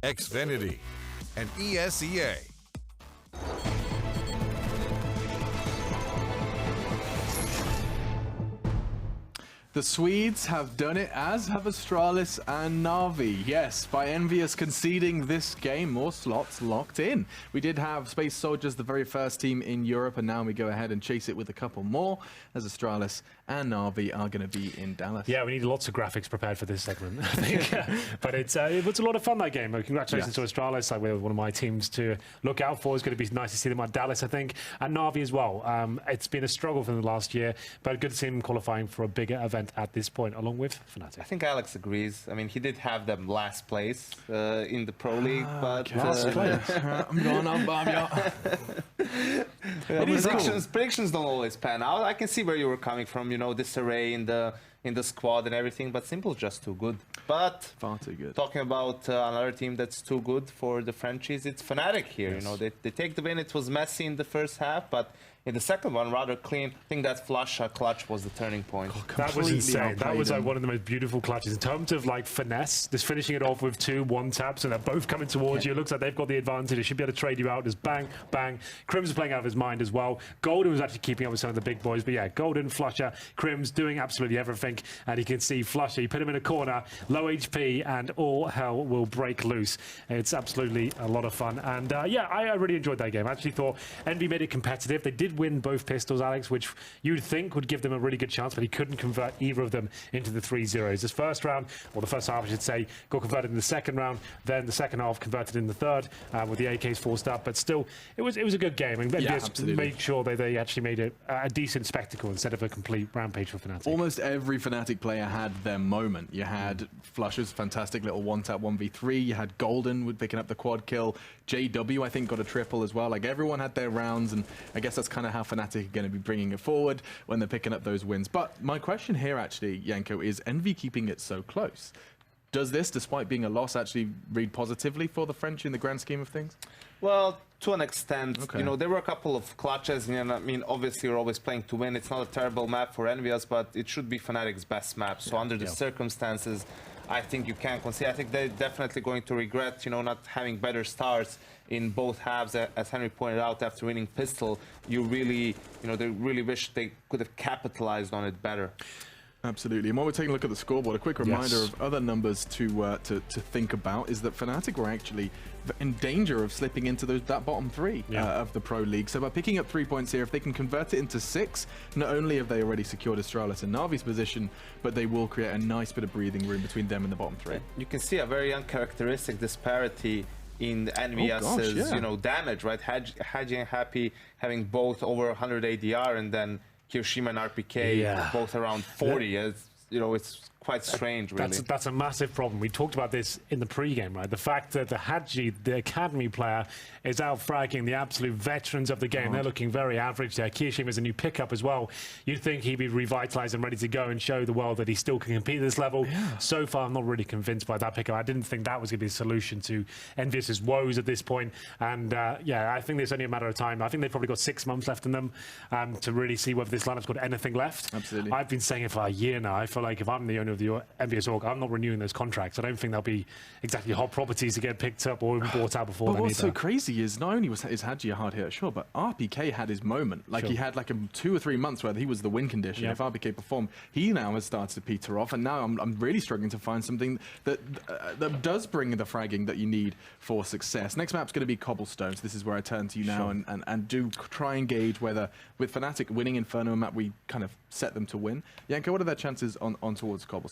Xfinity, and ESEA. The Swedes have done it, as have Astralis and Na'Vi. Yes, by EnVyUs conceding this game, more slots locked in. We did have Space Soldiers, the very first team in Europe, and now we go ahead and chase it with a couple more, as Astralis and Na'Vi are going to be in Dallas. Yeah, we need lots of graphics prepared for this segment, I think. But it was a lot of fun, that game. Congratulations to Astralis. We're one of my teams to look out for. It's going to be nice to see them at Dallas, I think, and Na'Vi as well. It's been a struggle for them last year, but good to see them qualifying for a bigger event at this point, along with Fnatic. I think Alex agrees. I mean, he did have them last place in the Pro League, but last place. I'm going up, Bob. Predictions don't always pan out. I can see where you were coming from. You know, disarray in the squad and everything, but Simple's just too good. But far too good. Talking about another team that's too good for the franchise, it's Fnatic here. Yes. You know, they take the win. It was messy in the first half, but in the second one, rather clean. I think that flush clutch was the turning point. That was insane. That was like one of the most beautiful clutches in terms of like finesse. Just finishing it off with 2 1-taps, and they're both coming towards you. It looks like they've got the advantage. They should be able to trade you out. Just bang, bang. Crims was playing out of his mind as well. Golden was actually keeping up with some of the big boys. But yeah, Golden, Flusher, Crims doing absolutely everything. And you can see Flusher, you put him in a corner, low HP, and all hell will break loose. It's absolutely a lot of fun. And yeah, I really enjoyed that game. I actually thought Envy made it competitive. They did win both pistols, Alex, which you'd think would give them a really good chance, but he couldn't convert either of them into the 3-0s. This first round, or the first half I should say, got converted in the second round, then the second half converted in the third, with the AKs forced up, but still, it was a good game, and made sure that they actually made it a decent spectacle instead of a complete rampage for Fnatic. Almost every Fnatic player had their moment. You had Flusher's fantastic little 1-tap 1v3, you had Golden with picking up the quad kill, JW I think got a triple as well. Like, everyone had their rounds, and I guess that's kind of how Fnatic are going to be bringing it forward when they're picking up those wins. But my question here actually, Janko, is Envy keeping it so close? Does this, despite being a loss, actually read positively for the French in the grand scheme of things? Well, to an extent. Okay. You know, there were a couple of clutches, and I mean, obviously you're always playing to win. It's not a terrible map for EnVyUs, but it should be Fnatic's best map. So under the circumstances, I think you can concede. I think they're definitely going to regret, you know, not having better starts in both halves. As Henry pointed out, after winning Pistol, you really, you know, they really wish they could have capitalized on it better. Absolutely. And while we're taking a look at the scoreboard, a quick reminder of other numbers to think about is that Fnatic were actually in danger of slipping into that bottom 3 of the Pro League. So by picking up 3 points here, if they can convert it into 6, not only have they already secured Astralis and Na'Vi's position, but they will create a nice bit of breathing room between them and the bottom 3. You can see a very uncharacteristic disparity in EnVyUs' you know, damage, right? Haji and Happy having both over 100 ADR, and then Kirishima and RPK both around 40. You know, it's quite strange, really. That's a massive problem. We talked about this in the pre-game, right? The fact that the Haji, the academy player, is out fragging the absolute veterans of the game. They're looking very average there. Kirishima is a new pickup as well. You'd think he'd be revitalized and ready to go and show the world that he still can compete at this level. So far, I'm not really convinced by that pickup. I didn't think that was going to be a solution to EnVyUs' woes at this point. And yeah, I think there's only a matter of time. I think they've probably got 6 months left in them to really see whether this lineup's got anything left. Absolutely. I've been saying it for a year now. I feel like if I'm the owner of the EnVyUs org, I'm not renewing those contracts. I don't think they'll be exactly hot properties to get picked up or bought out before. But what's so crazy is not only is Haji a hard hitter, sure, but RPK had his moment. Like, he had like 2 or 3 months where he was the win condition. If RPK performed, he now has started to peter off, and now I'm really struggling to find something that does bring the fragging that you need for success. Next map's going to be Cobblestones. This is where I turn to you now and do try and gauge whether with Fnatic winning Inferno map we kind of set them to win. Janko, what are their chances on towards Cobblestone?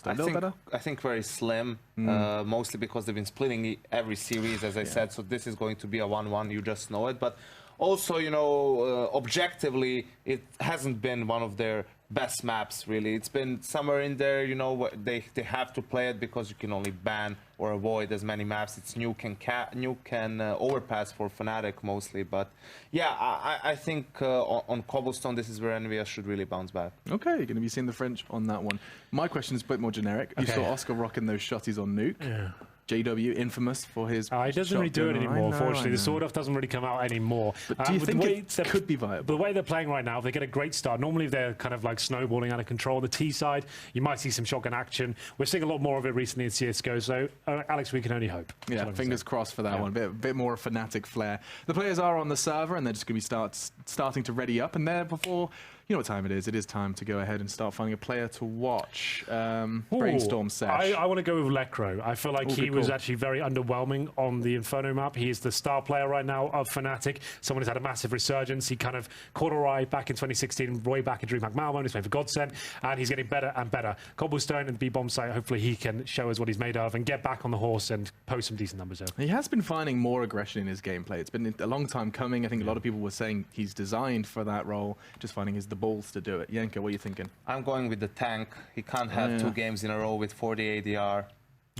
I think very slim, mostly because they've been splitting every series, as I said, so this is going to be a 1-1, you just know it. But also, you know, objectively, it hasn't been one of their best maps, really. It's been somewhere in there, you know, they have to play it because you can only ban or avoid as many maps. It's nuke and overpass for Fnatic mostly. But yeah, I think on Cobblestone, this is where EnVyUs should really bounce back. Okay, you're going to be seeing the French on that one. My question is a bit more generic. You saw Oscar rocking those shotties on nuke. JW, infamous for his. He doesn't really do it anymore, unfortunately. The sword off doesn't really come out anymore. But do you think it could be viable? The way they're playing right now, if they get a great start, normally if they're kind of like snowballing out of control on the T side, you might see some shotgun action. We're seeing a lot more of it recently in CSGO, so Alex, we can only hope. Yeah, fingers crossed for that one. A bit more Fnatic flair. The players are on the server, and they're just going to be starting to ready up, and there before... You know what time it is. It is time to go ahead and start finding a player to watch. Brainstorm Sesh. I want to go with Lekro. I feel like he was actually very underwhelming on the Inferno map. He is the star player right now of Fnatic. Someone who's had a massive resurgence. He kind of caught a ride back in 2016, way back in DreamHack Malmo. He's playing for Godsend, and he's getting better and better. Cobblestone and the B-Bomb site, hopefully he can show us what he's made of and get back on the horse and post some decent numbers there. He has been finding more aggression in his gameplay. It's been a long time coming. I think a lot of people were saying he's designed for that role, just finding the balls to do it. Yenka, what are you thinking? I'm going with the tank. He can't have 2 games in a row with 40 ADR.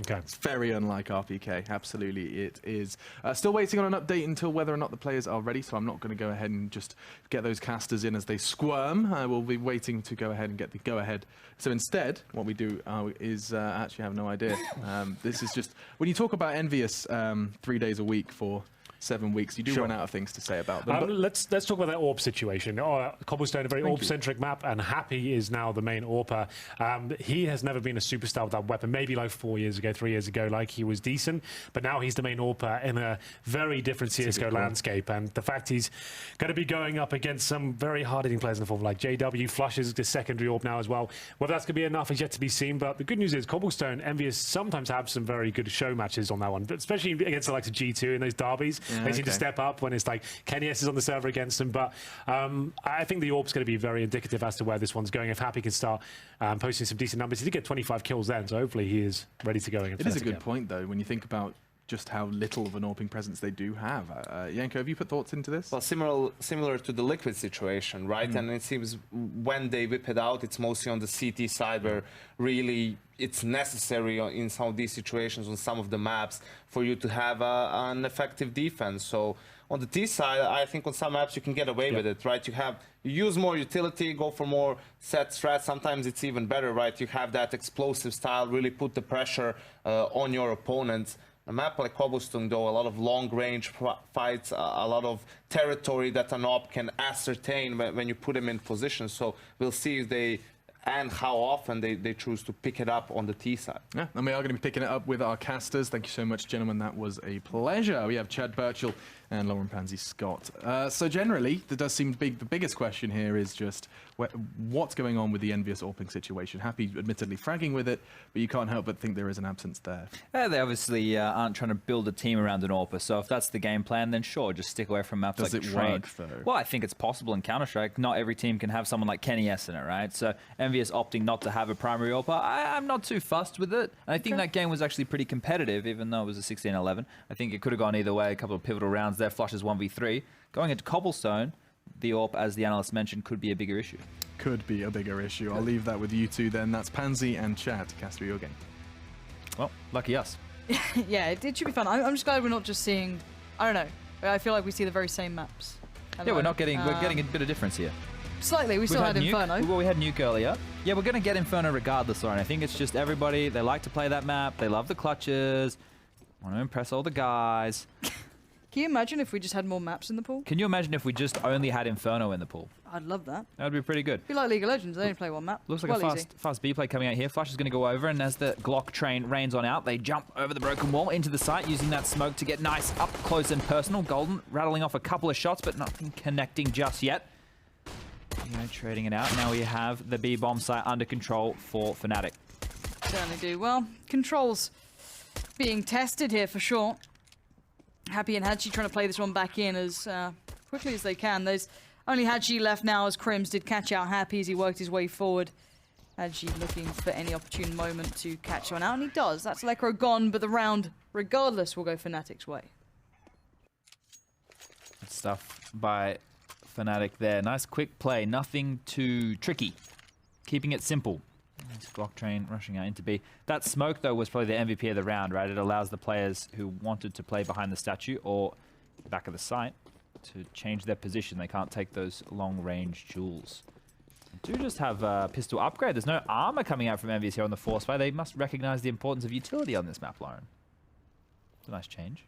Okay. It's very unlike RPK. Absolutely, it is. Still waiting on an update until whether or not the players are ready, so I'm not going to go ahead and just get those casters in as they squirm. We'll be waiting to go ahead and get the go-ahead. So instead, what we do is actually have no idea. This is just... When you talk about EnVyUs 3 days a week for 7 weeks, you do run out of things to say about them. Let's talk about that AWP situation. Cobblestone, a very AWP-centric map, and Happy is now the main AWPer. He has never been a superstar with that weapon. Maybe like 4 years ago, 3 years ago, like he was decent, but now he's the main AWPer in a very different CSGO landscape. And the fact he's going to be going up against some very hard-hitting players in the form like JW, flushes the secondary AWP now as well. Whether that's going to be enough is yet to be seen, but the good news is Cobblestone, EnVyUs sometimes have some very good show matches on that one, especially against the likes of G2 in those derbies. They seem to step up when it's like Kenny S is on the server against them. But I think the AWP's going to be very indicative as to where this one's going. If Happy can start posting some decent numbers, he did get 25 kills then, so hopefully he is ready to go. It is a good point, though, when you think about just how little of an AWPing presence they do have. Yenko, have you put thoughts into this? Well, similar to the Liquid situation, right? And it seems when they whip it out, it's mostly on the CT side where really it's necessary in some of these situations on some of the maps for you to have an effective defense. So on the T side, I think on some maps you can get away with it, right? You use more utility, go for more set strats. Sometimes it's even better, right? You have that explosive style, really put the pressure on your opponents. A map like Cobblestone, though, a lot of long-range fights, a lot of territory that an op can ascertain when you put him in position. So we'll see if they and how often they choose to pick it up on the T side. Yeah, and we are going to be picking it up with our casters. Thank you so much, gentlemen. That was a pleasure. We have Chad Birchall and Lauren Pansy Scott. So generally, there does seem to be the biggest question here is just what's going on with the EnVyUs AWPing situation. Happy, admittedly, fragging with it, but you can't help but think there is an absence there. They obviously aren't trying to build a team around an AWPer, so if that's the game plan, then sure, just stick away from maps like Train. Does it work, though? Well, I think it's possible in Counter-Strike. Not every team can have someone like Kenny S in it, right? So EnVyUs opting not to have a primary AWPer, I'm not too fussed with it. And I think that game was actually pretty competitive, even though it was a 16-11. I think it could have gone either way, a couple of pivotal rounds there, flushes 1v3. Going into Cobblestone, the AWP, as the analyst mentioned, could be a bigger issue. Could be a bigger issue. I'll leave that with you two then. That's Pansy and Chad. Cast through your game. Well, lucky us. Yeah, it should be fun. I'm just glad we're not just seeing, I don't know, I feel like we see the very same maps. Yeah, we're getting a bit of difference here. Slightly, we still had Inferno. Well, we had Nuke earlier. Yeah, we're going to get Inferno regardless, Lauren. I think it's just everybody, they like to play that map, they love the clutches, want to impress all the guys. Can you imagine if we just had more maps in the pool? Can you imagine if we just only had Inferno in the pool? I'd love that. That would be pretty good. Be like League of Legends, they only play one map. Looks like a fast B play coming out here. Flash is going to go over, and as the Glock train rains on out, they jump over the broken wall into the site, using that smoke to get nice up close and personal. Golden rattling off a couple of shots, but nothing connecting just yet. Trading it out. Now we have the B-bomb site under control for Fnatic. Certainly do. Well, controls being tested here for sure. Happy and Hadji trying to play this one back in as quickly as they can. There's only Hadji left now as Crims did catch out Happy as he worked his way forward. Hadji looking for any opportune moment to catch one out, and he does. That's Lekro gone, but the round, regardless, will go Fnatic's way. Good stuff by Fnatic there. Nice quick play, nothing too tricky. Keeping it simple. Nice Glock train rushing out into B. That smoke, though, was probably the MVP of the round, right? It allows the players who wanted to play behind the statue or back of the site to change their position. They can't take those long-range duels. They do just have a pistol upgrade. There's no armor coming out from EnVyUs here on the force fire. They must recognize the importance of utility on this map, Lauren. It's a nice change.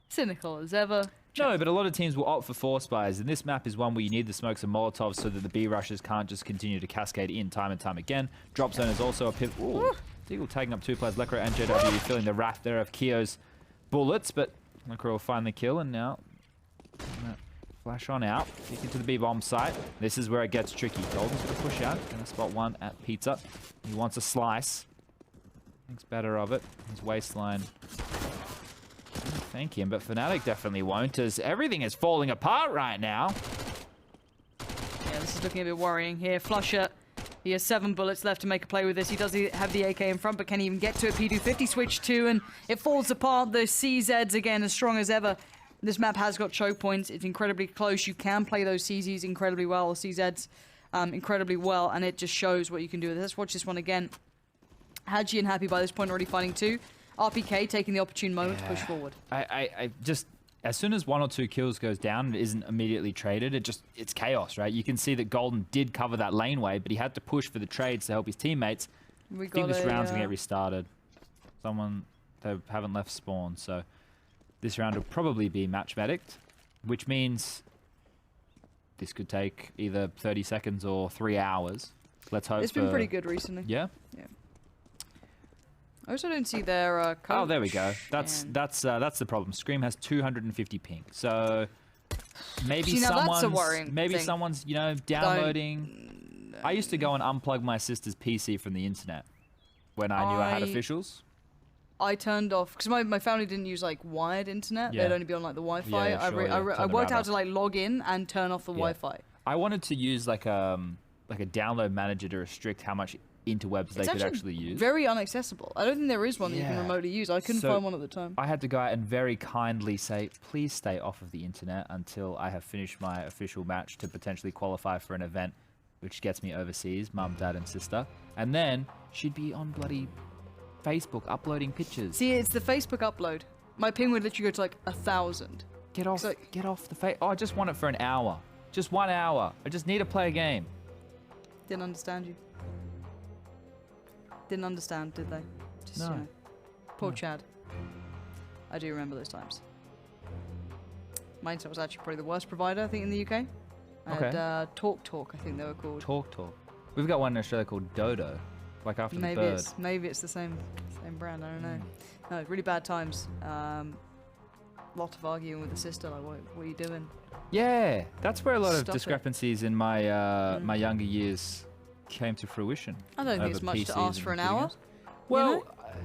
Cynical as ever. No, but a lot of teams will opt for force buys, and this map is one where you need the smokes and molotovs so that the B rushers can't just continue to cascade in time and time again. Drop zone is also a pivot. Ooh, Deagle tagging up 2 players. Lekra and JW feeling the wrath there of Kio's bullets, but Lekra will find the kill, and now flash on out. Peek into the B bomb site. This is where it gets tricky. Golden's going to push out. Going to spot one at Pizza. He wants a slice. Thinks better of it. His waistline. Thank him, but Fnatic definitely won't, as everything is falling apart right now. Yeah, this is looking a bit worrying here. Flusher, he has 7 bullets left to make a play with this. He does have the AK in front, but can he even get to it? P250 switch 2, and it falls apart. The CZs again as strong as ever. This map has got choke points. It's incredibly close. You can play those CZs incredibly well, or CZs incredibly well, and it just shows what you can do. Let's watch this one again. Hadji and Happy by this point already fighting 2. RPK taking the opportune moment to push forward. I just, as soon as 1 or 2 kills goes down and it isn't immediately traded, it's chaos, right? You can see that Golden did cover that laneway, but he had to push for the trades to help his teammates. I think this round's going to get restarted. They haven't left spawn, so this round will probably be match medicked, which means this could take either 30 seconds or 3 hours. Let's hope it's been pretty good recently. Yeah? Yeah. I also don't see their coach. Oh, there we go. That's the problem. Scream has 250 ping, so maybe someone's downloading. I used to go and unplug my sister's PC from the internet when I knew I had officials. I turned off because my family didn't use like wired internet. Yeah. They'd only be on like the Wi-Fi. I worked out to like log in and turn off the Wi-Fi. I wanted to use like a download manager to restrict how much interwebs they could actually use. Very inaccessible. I don't think there is one that you can remotely use. I couldn't find one at the time. I had to go out and very kindly say, please stay off of the internet until I have finished my official match to potentially qualify for an event which gets me overseas, mum, dad and sister. And then she'd be on bloody Facebook uploading pictures. See, it's the Facebook upload. My ping would literally go to like 1,000. Get off the face. Oh, I just want it for an hour. Just 1 hour. I just need to play a game. Didn't understand you. Didn't understand, did they? Just, no. Poor Chad. I do remember those times. My internet was actually probably the worst provider, I think, in the UK. I had Talk, I think they were called. Talk. We've got one in Australia called Dodo, like after the bird. Maybe it's the same brand, I don't know. No, really bad times. Lot of arguing with the sister, like, what are you doing? Yeah, that's where a lot of discrepancies in my my younger years came to fruition. I don't think it's much to ask for an hour. Well, you know?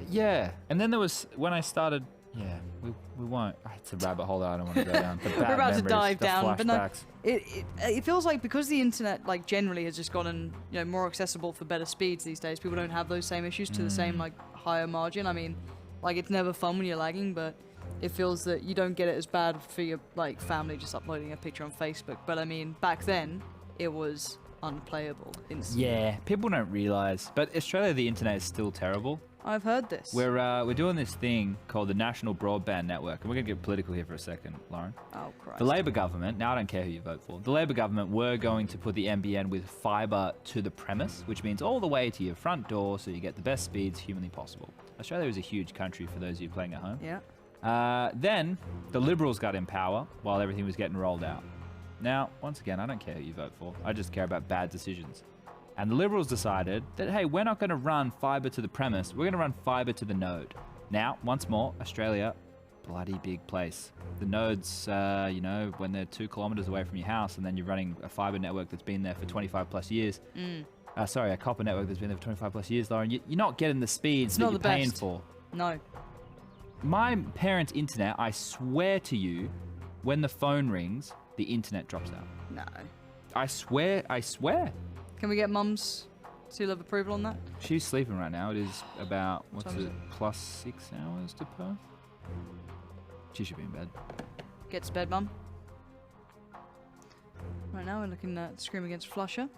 Yeah. And then there was, when I started, we won't. It's a rabbit hole that I don't want to go down. We're about to dive down, but no, it feels like because the internet, like, generally has just gotten, more accessible for better speeds these days, people don't have those same issues to the same, like, higher margin. I mean, like, it's never fun when you're lagging, but it feels that you don't get it as bad for your, like, family just uploading a picture on Facebook. But, I mean, back then, it was unplayable instantly. Yeah, people don't realize, but Australia, the internet is still terrible. I've heard this. We're doing this thing called the National Broadband Network, and we're going to get political here for a second, Lauren. Oh, Christ. The Labor government, now I don't care who you vote for, the Labor government were going to put the NBN with fibre to the premise, which means all the way to your front door so you get the best speeds humanly possible. Australia is a huge country for those of you playing at home. Yeah. Then the Liberals got in power while everything was getting rolled out. Now, once again, I don't care who you vote for. I just care about bad decisions. And the Liberals decided that, hey, we're not going to run fibre to the premise. We're going to run fibre to the node. Now, once more, Australia, bloody big place. The nodes, when they're 2 kilometres away from your house and then you're running a fibre network that's been there for 25 plus years. A copper network that's been there for 25 plus years, Lauren. You're not getting the speeds that you're paying for. No. My parents' internet, I swear to you, when the phone rings, the internet drops out. No. I swear. Can we get Mum's seal of approval on that? She's sleeping right now. It is about, plus 6 hours to Perth? She should be in bed. Get to bed, Mum. Right now we're looking at Scream against Flusher.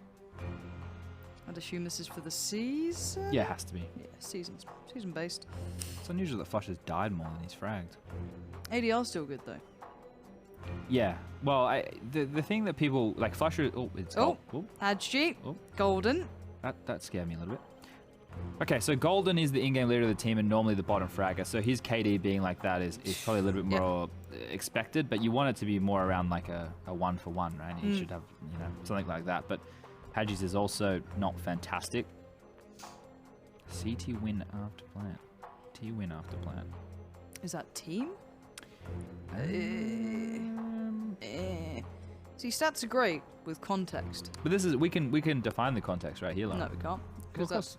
I'd assume this is for the season? Yeah, it has to be. Yeah, season-based. It's unusual that Flusher's died more than he's fragged. ADR's still good, though. Yeah. Well, the thing that people, like Flusher... Oh, it's gold. Hadji. Golden. That scared me a little bit. Okay, so Golden is the in-game leader of the team and normally the bottom fragger. So his KD being like that is probably a little bit more expected, but you want it to be more around like a 1-for-1, right? You should have, you know, something like that. But Hadji's is also not fantastic. CT win after plant. T win after plant. Is that team? See, stats are great with context. But this is we can define the context right here. Like. No, we can't. Because that's...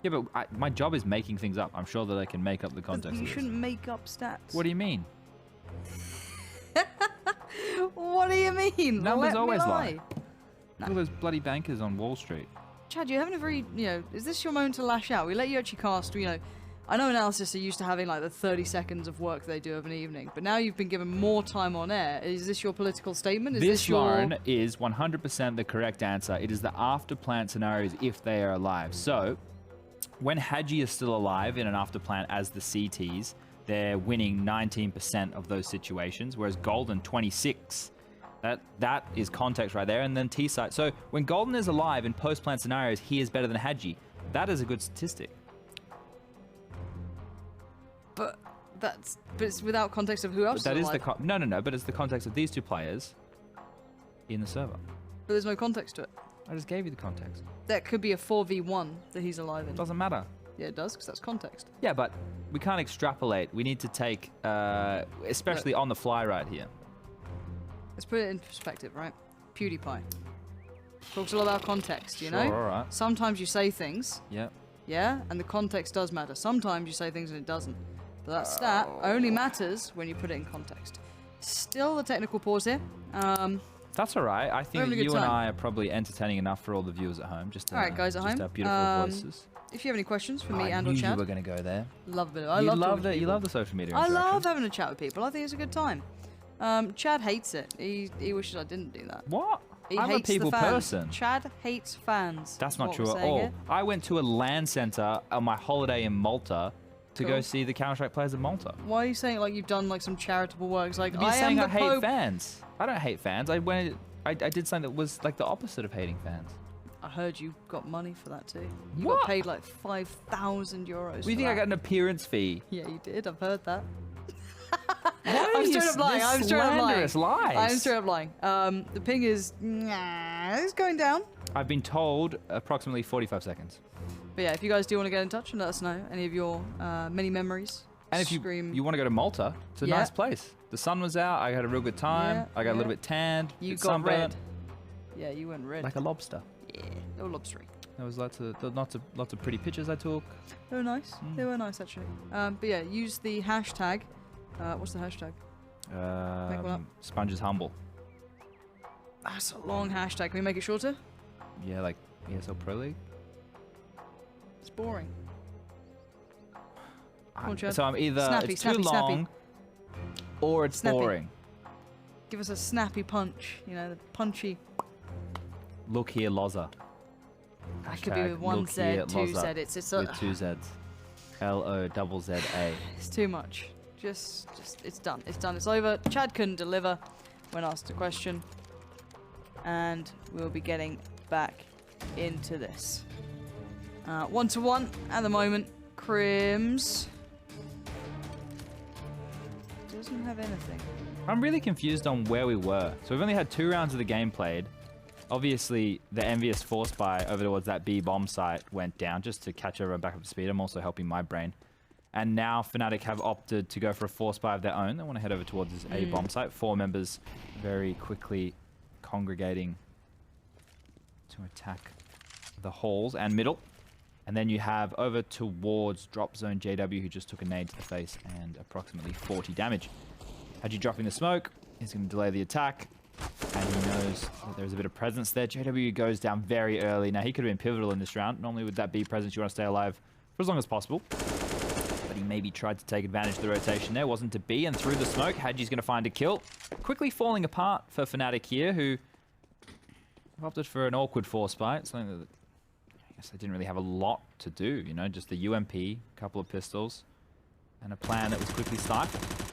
Yeah, but my job is making things up. I'm sure that I can make up the context. You of this. shouldn't make up stats. What do you mean? What do you mean? Numbers Let always me lie. All those bloody bankers on Wall Street. Chad, you're having a very, you know, is this your moment to lash out? We let you actually cast, you know, I know Analysis are used to having like the 30 seconds of work they do of an evening, but now you've been given more time on air. Is this your political statement? Is this your... Lauren, is 100% the correct answer. It is the after plant scenarios if they are alive. So, when Hadji is still alive in an after plant as the CTs, they're winning 19% of those situations, whereas Golden 26. That is context right there, and then T-side. So when Golden is alive in post-plant scenarios, he is better than Hadji. That is a good statistic. But it's without context of who else But that is is alive. no. But it's the context of these two players in the server. But there's no context to it. I just gave you the context. That could be a 4v1 that he's alive in. Doesn't matter. Yeah, it does, because that's context. Yeah, but we can't extrapolate. We need to take, especially on the fly right here. Let's put it in perspective, right? PewDiePie talks a lot about context, you know? Sure, all right. Sometimes you say things, Yeah. yeah, and the context does matter. Sometimes you say things and it doesn't. But that stat only matters when you put it in context. Still a technical pause here. That's all right. I think having that a you good and time. I are probably entertaining enough for all the viewers at home. Just All right, guys at just home. our beautiful voices. If you have any questions for me I and knew or you Chad, were going to go there. love a bit. You love the social media I interaction. love having a chat with people. I think it's a good time. Chad hates it. He wishes I didn't do that. What? He I'm a hates the people fans. person. Chad hates fans. That's is not what true we're at saying all. here. I went to a LAN center on my holiday in Malta to go Cool. see the Counter-Strike players of Malta. Why are you saying it like you've done like some charitable work? It's like You're I am saying the I hate Pope. fans. I don't hate fans. I did something that was like the opposite of hating fans. I heard you got money for that too. You What? got paid like 5,000 euros. Do you think I got an appearance fee? Yeah, you did. I've heard that. Why I'm straight up lying. I'm straight up lying. Slanderous lies. I'm straight up lying. The ping is it's going down. I've been told approximately 45 seconds. But yeah, if you guys do want to get in touch and let us know any of your many memories. And if Scream. you want to go to Malta, it's a Yeah. nice place. The sun was out. I had a real good time. Yeah, I got a little yeah. bit tanned. You bit got red. sunburnt, Yeah, you went red. like a lobster. Yeah, no lobstering. There was lots of pretty pictures I took. They were nice. Hmm. They were nice actually. But yeah, use the hashtag. What's the hashtag? one up. Sponge is humble. That's a long hashtag. Can we make it shorter? Yeah, like ESL Pro League. It's boring. Come on, Chad. So I'm either Snappy, it's snappy, too snappy. long or it's Snappy. boring. Give us a snappy punch. You know, the punchy. Look here, Loza. That could be with Hashtag one look Z, here, two Loza. Z. It's With two Zs. LOZZA. It's too much. Just it's done. It's done. It's over. Chad couldn't deliver when asked a question, and we'll be getting back into this. 1-1 at the moment. Crims doesn't have anything. I'm really confused on where we were. So we've only had 2 rounds of the game played. Obviously, the EnVyUs force buy over towards that B bomb site went down just to catch over and back up to speed. I'm also helping my brain. And now Fnatic have opted to go for a force buy of their own. They want to head over towards this A bomb site. 4 members very quickly congregating to attack the halls and middle. And then you have over towards drop zone JW, who just took a nade to the face and approximately 40 damage. Hadji dropping the smoke. He's going to delay the attack. And he knows that there's a bit of presence there. JW goes down very early. Now, he could have been pivotal in this round. Normally, with that B presence, you want to stay alive for as long as possible. But he maybe tried to take advantage of the rotation there. Wasn't to be. And through the smoke, Hadji's going to find a kill. Quickly falling apart for Fnatic here, who opted for an awkward force fight. Something that I guess they didn't really have a lot to do. You know, just the UMP, a couple of pistols, and a plan that was quickly stifled.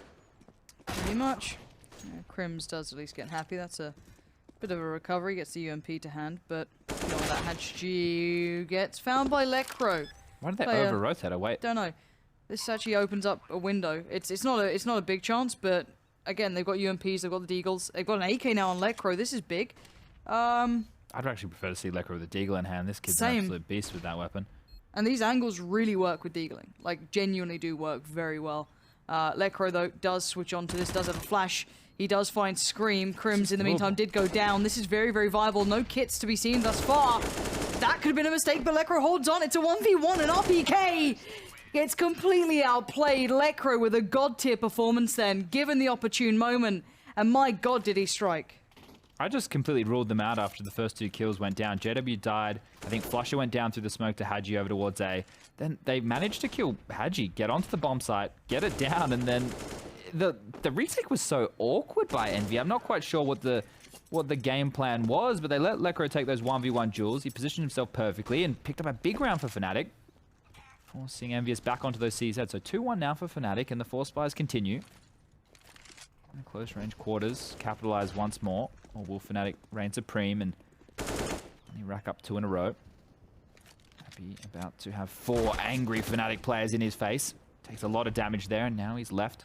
Pretty much. Yeah, Crims does at least get happy. That's a bit of a recovery. Gets the UMP to hand, but you know that Hadji gets found by Lekro. Why did they player. over-rotate? Wait. Don't know. This actually opens up a window. It's not a big chance, but again, they've got UMPs, they've got the Deagles, they've got an AK now on Lekro. This is big. I'd actually prefer to see Lekro with a Deagle in hand. This kid's an absolute beast with that weapon. And these angles really work with Deagling. Like, genuinely do work very well. Lekro, though, does switch on to this, does have a flash. He does find Scream. Crims, in the meantime, did go down. This is very, very viable. No kits to be seen thus far. That could have been a mistake, but Lekro holds on. It's a 1v1, and RPK gets completely outplayed. Lekro with a god-tier performance then, given the opportune moment. And my god, did he strike. I just completely ruled them out after the first 2 kills went down. JW died. I think Flusher went down through the smoke to Hadji over towards A. Then they managed to kill Hadji, get onto the bomb site, get it down, and then the retake was so awkward by Envy. I'm not quite sure what the game plan was, but they let Lekro take those 1v1 duels. He positioned himself perfectly and picked up a big round for Fnatic, forcing EnVyUs back onto those CZ. So 2-1 now for Fnatic, and the Force Buys continue. In close range quarters, capitalize once more. Or will Fnatic reign supreme and rack up 2 in a row? Happy about to have 4 angry Fnatic players in his face. Takes a lot of damage there, and now he's left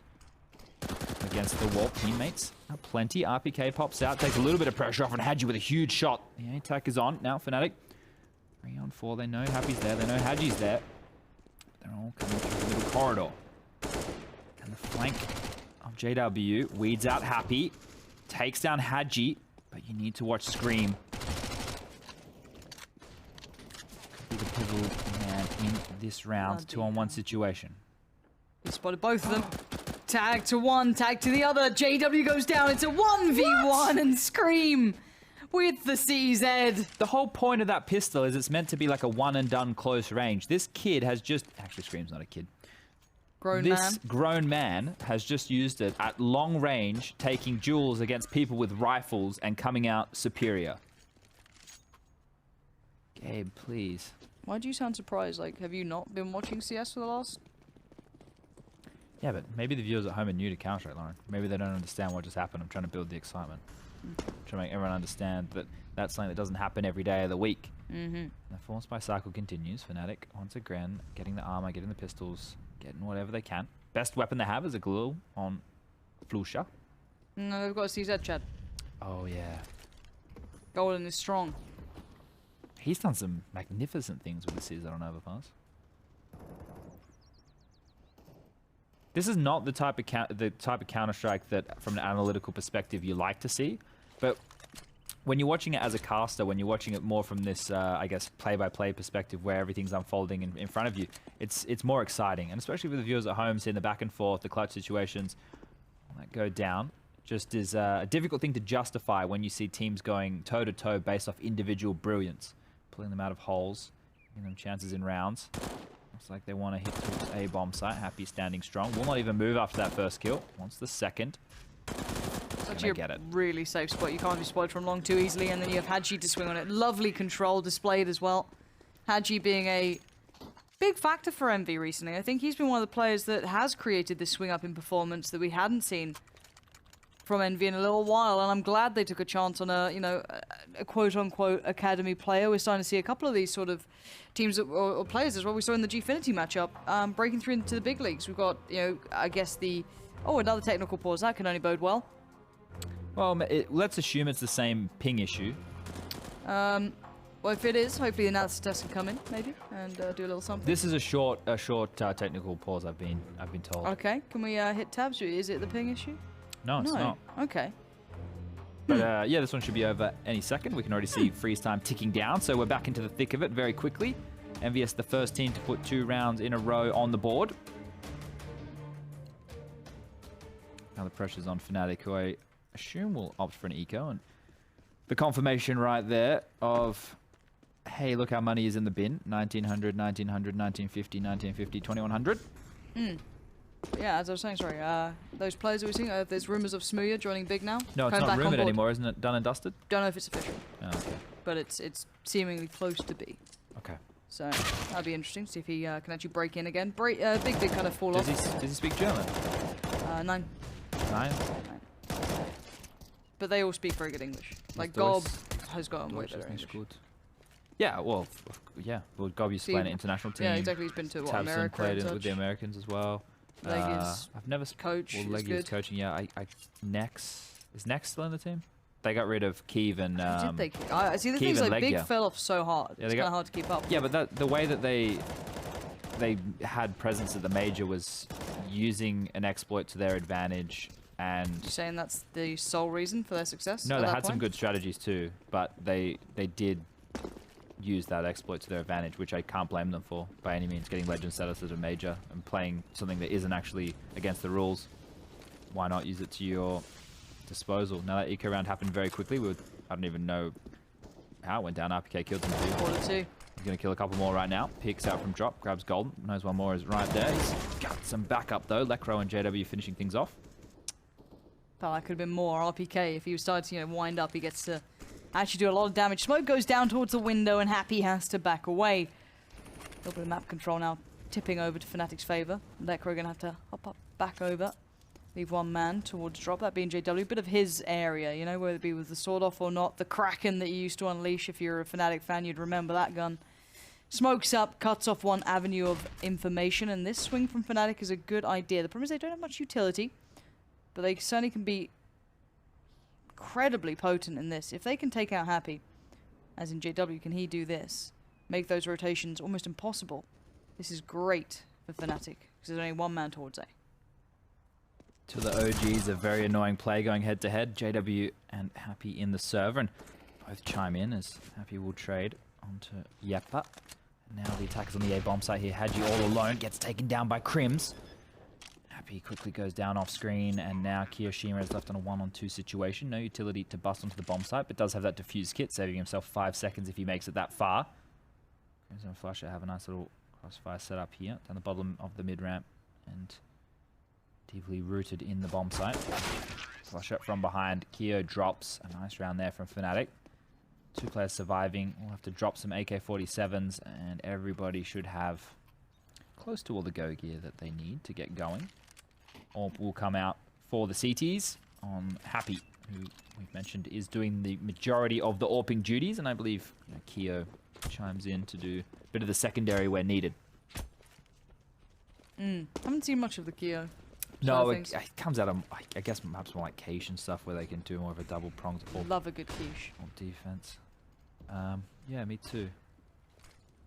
against the wall. Teammates are plenty. RPK pops out, takes a little bit of pressure off, and Hadji with a huge shot. The attack is on now. Fnatic 3 on 4. They know Happy's there. They know Hadji's there. They're all coming through the little corridor. And the flank of JW weeds out Happy. Takes down Hadji, but you need to watch Scream. Could be the pivotal man in this round. 2-on-1 situation. He spotted both of them. Tag to one, tag to the other. JW goes down. It's a 1v1 and Scream with the CZ. The whole point of that pistol is it's meant to be like a one-and-done close range. This kid has just... Actually, Scream's not a kid. This grown man has just used it at long range, taking duels against people with rifles and coming out superior. Gabe, please. Why do you sound surprised? Like, have you not been watching CS for the last... Yeah, but maybe the viewers at home are new to Counter-Strike, Lauren. Maybe they don't understand what just happened. I'm trying to build the excitement. Trying to make everyone understand that that's something that doesn't happen every day of the week. The Force Buy cycle continues. Fnatic, once again, getting the armor, getting the pistols, getting whatever they can. Best weapon they have is a glue on Flusha. No, they've got a CZ, Chad. Oh, yeah. Golden is strong. He's done some magnificent things with the CZ on Overpass. This is not the type of Counter-Strike that, from an analytical perspective, you like to see. But when you're watching it as a caster, when you're watching it more from this, I guess, play-by-play perspective where everything's unfolding in front of you, it's more exciting. And especially for the viewers at home, seeing the back and forth, the clutch situations that go down, just is a difficult thing to justify when you see teams going toe-to-toe based off individual brilliance. Pulling them out of holes, giving them chances in rounds. Looks like they want to hit towards a bomb site. Happy standing strong. Will not even move after that first kill. Wants the second. It's actually a really safe spot. You can't be spotted from long too easily, and then you have Hadji to swing on it. Lovely control displayed as well. Hadji being a big factor for Envy recently. I think he's been one of the players that has created this swing up in performance that we hadn't seen from Envy in a little while, and I'm glad they took a chance on a quote-unquote academy player. We're starting to see a couple of these sort of teams or players as well. We saw in the Gfinity matchup breaking through into the big leagues. We've got, I guess another technical pause. That can only bode well. Well, let's assume it's the same ping issue. Well, if it is, hopefully the analysis test can come in, maybe, and do a little something. This is a short technical pause. I've been told. Okay, can we hit tabs? Is it the ping issue? No, it's not. Okay. But yeah, this one should be over any second. We can already see freeze time ticking down, so we're back into the thick of it very quickly. EnVyUs, the first team to put 2 rounds in a row on the board. Now the pressure's on Fnatic, who I assume will opt for an eco, and the confirmation right there of, hey, look, our money is in the bin. 1900, 1900, 1950, 1950, 2100. Yeah, as I was saying, sorry, those players that we're seeing, there's rumours of Smooya joining Big now. No, it's not rumoured anymore, isn't it? Done and dusted? Don't know if it's official. Oh, okay. But it's seemingly close to be. Okay. So that'd be interesting to see if he can actually break in again. Big kind of fall off. Does he speak German? 9. 9? But they all speak very good English. Like Gob has got way better English. Good. Yeah, well, yeah. Well, Goby's playing an international team. Yeah, exactly. He's been to what, Tabson America played and with the such. Americans as well. Leggie's I've never coach is Leggie's good. coaching. Yeah, Nex is Nex still in the team? They got rid of Kiev and Did they? I see the Kiev things and like Big Legia. fell off so hard. Yeah, It's they kind got- of hard to keep up. Yeah, but the way that they had presence at the major was using an exploit to their advantage, and You saying that's the sole reason for their success? no, at they that had some point? good strategies too, but they did use that exploit to their advantage, which I can't blame them for by any means. Getting legend status at a major and playing something that isn't actually against the rules, why not use it to your disposal? Now that eco round happened very quickly, I don't even know how it went down. RPK killed them too. Quarter two. He's going to kill a couple more right now. Picks out from drop, grabs gold. Knows one more is right there. He's got some backup though. Lecro and JW finishing things off. Felt like could have been more. RPK, if he was starting to wind up, he gets to actually do a lot of damage. Smoke goes down towards the window and Happy has to back away. A little bit of map control now tipping over to Fnatic's favour. Lecro going to have to hop up back over. Leave one man towards drop, that being JW. Bit of his area, you know, whether it be with the sword off or not. The Kraken that you used to unleash. If you're a Fnatic fan, you'd remember that gun. Smokes up, cuts off one avenue of information, and this swing from Fnatic is a good idea. The problem is they don't have much utility, but they certainly can be incredibly potent in this. If they can take out Happy, as in JW, can he do this? Make those rotations almost impossible. This is great for Fnatic, because there's only one man towards A. To the OGs, a very annoying play going head to head. JW and Happy in the server, and both chime in as Happy will trade onto Yepa. Now the attackers on the A bomb site here. Hadji all alone gets taken down by Crims. Happy quickly goes down off screen, and now Kiyoshima is left on a 1-on-2 situation. No utility to bust onto the bomb site, but does have that defuse kit, saving himself 5 seconds if he makes it that far. Crims and Flusher have a nice little crossfire set up here down the bottom of the mid ramp, and deeply rooted in the bomb site. Flush up from behind. Keo drops a nice round there from Fnatic. 2 players surviving. We'll have to drop some AK-47s, and everybody should have close to all the go gear that they need to get going. AWP will come out for the CTs on Happy, who we've mentioned is doing the majority of the AWPing duties, and I believe Keo chimes in to do a bit of the secondary where needed. Haven't seen much of the Keo. No, it comes out of, I guess, perhaps more like Cache and stuff where they can do more of a double pronged Love a good quiche. or defense. Yeah, me too.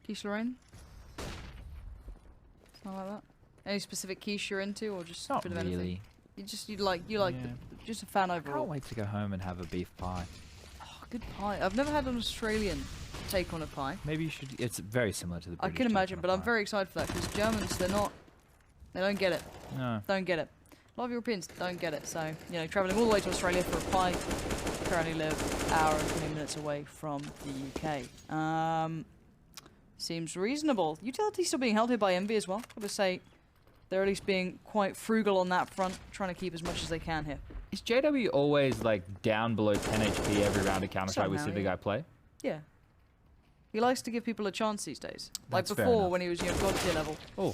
Quiche Lorraine? Something like that? Any specific quiche you're into, or just Not a bit of anything? really. You like Yeah. just a fan I can't overall. wait to go home and have a beef pie. Oh, good pie. I've never had an Australian take on a pie. Maybe you should. It's very similar to the. I British can take imagine, on a but I'm pie. very excited for that because Germans, they don't get it. No. Don't get it. A lot of Europeans don't get it. So, traveling all the way to Australia for a pie. Currently live an hour and 20 minutes away from the UK. Seems reasonable. Utility still being held here by Envy as well. Gotta say, they're at least being quite frugal on that front, trying to keep as much as they can here. Is JW always like down below 10 HP every round of Counter-Strike we Somehow, see the yeah. guy play? Yeah. He likes to give people a chance these days. That's like fair before enough. when he was God tier level. Oh,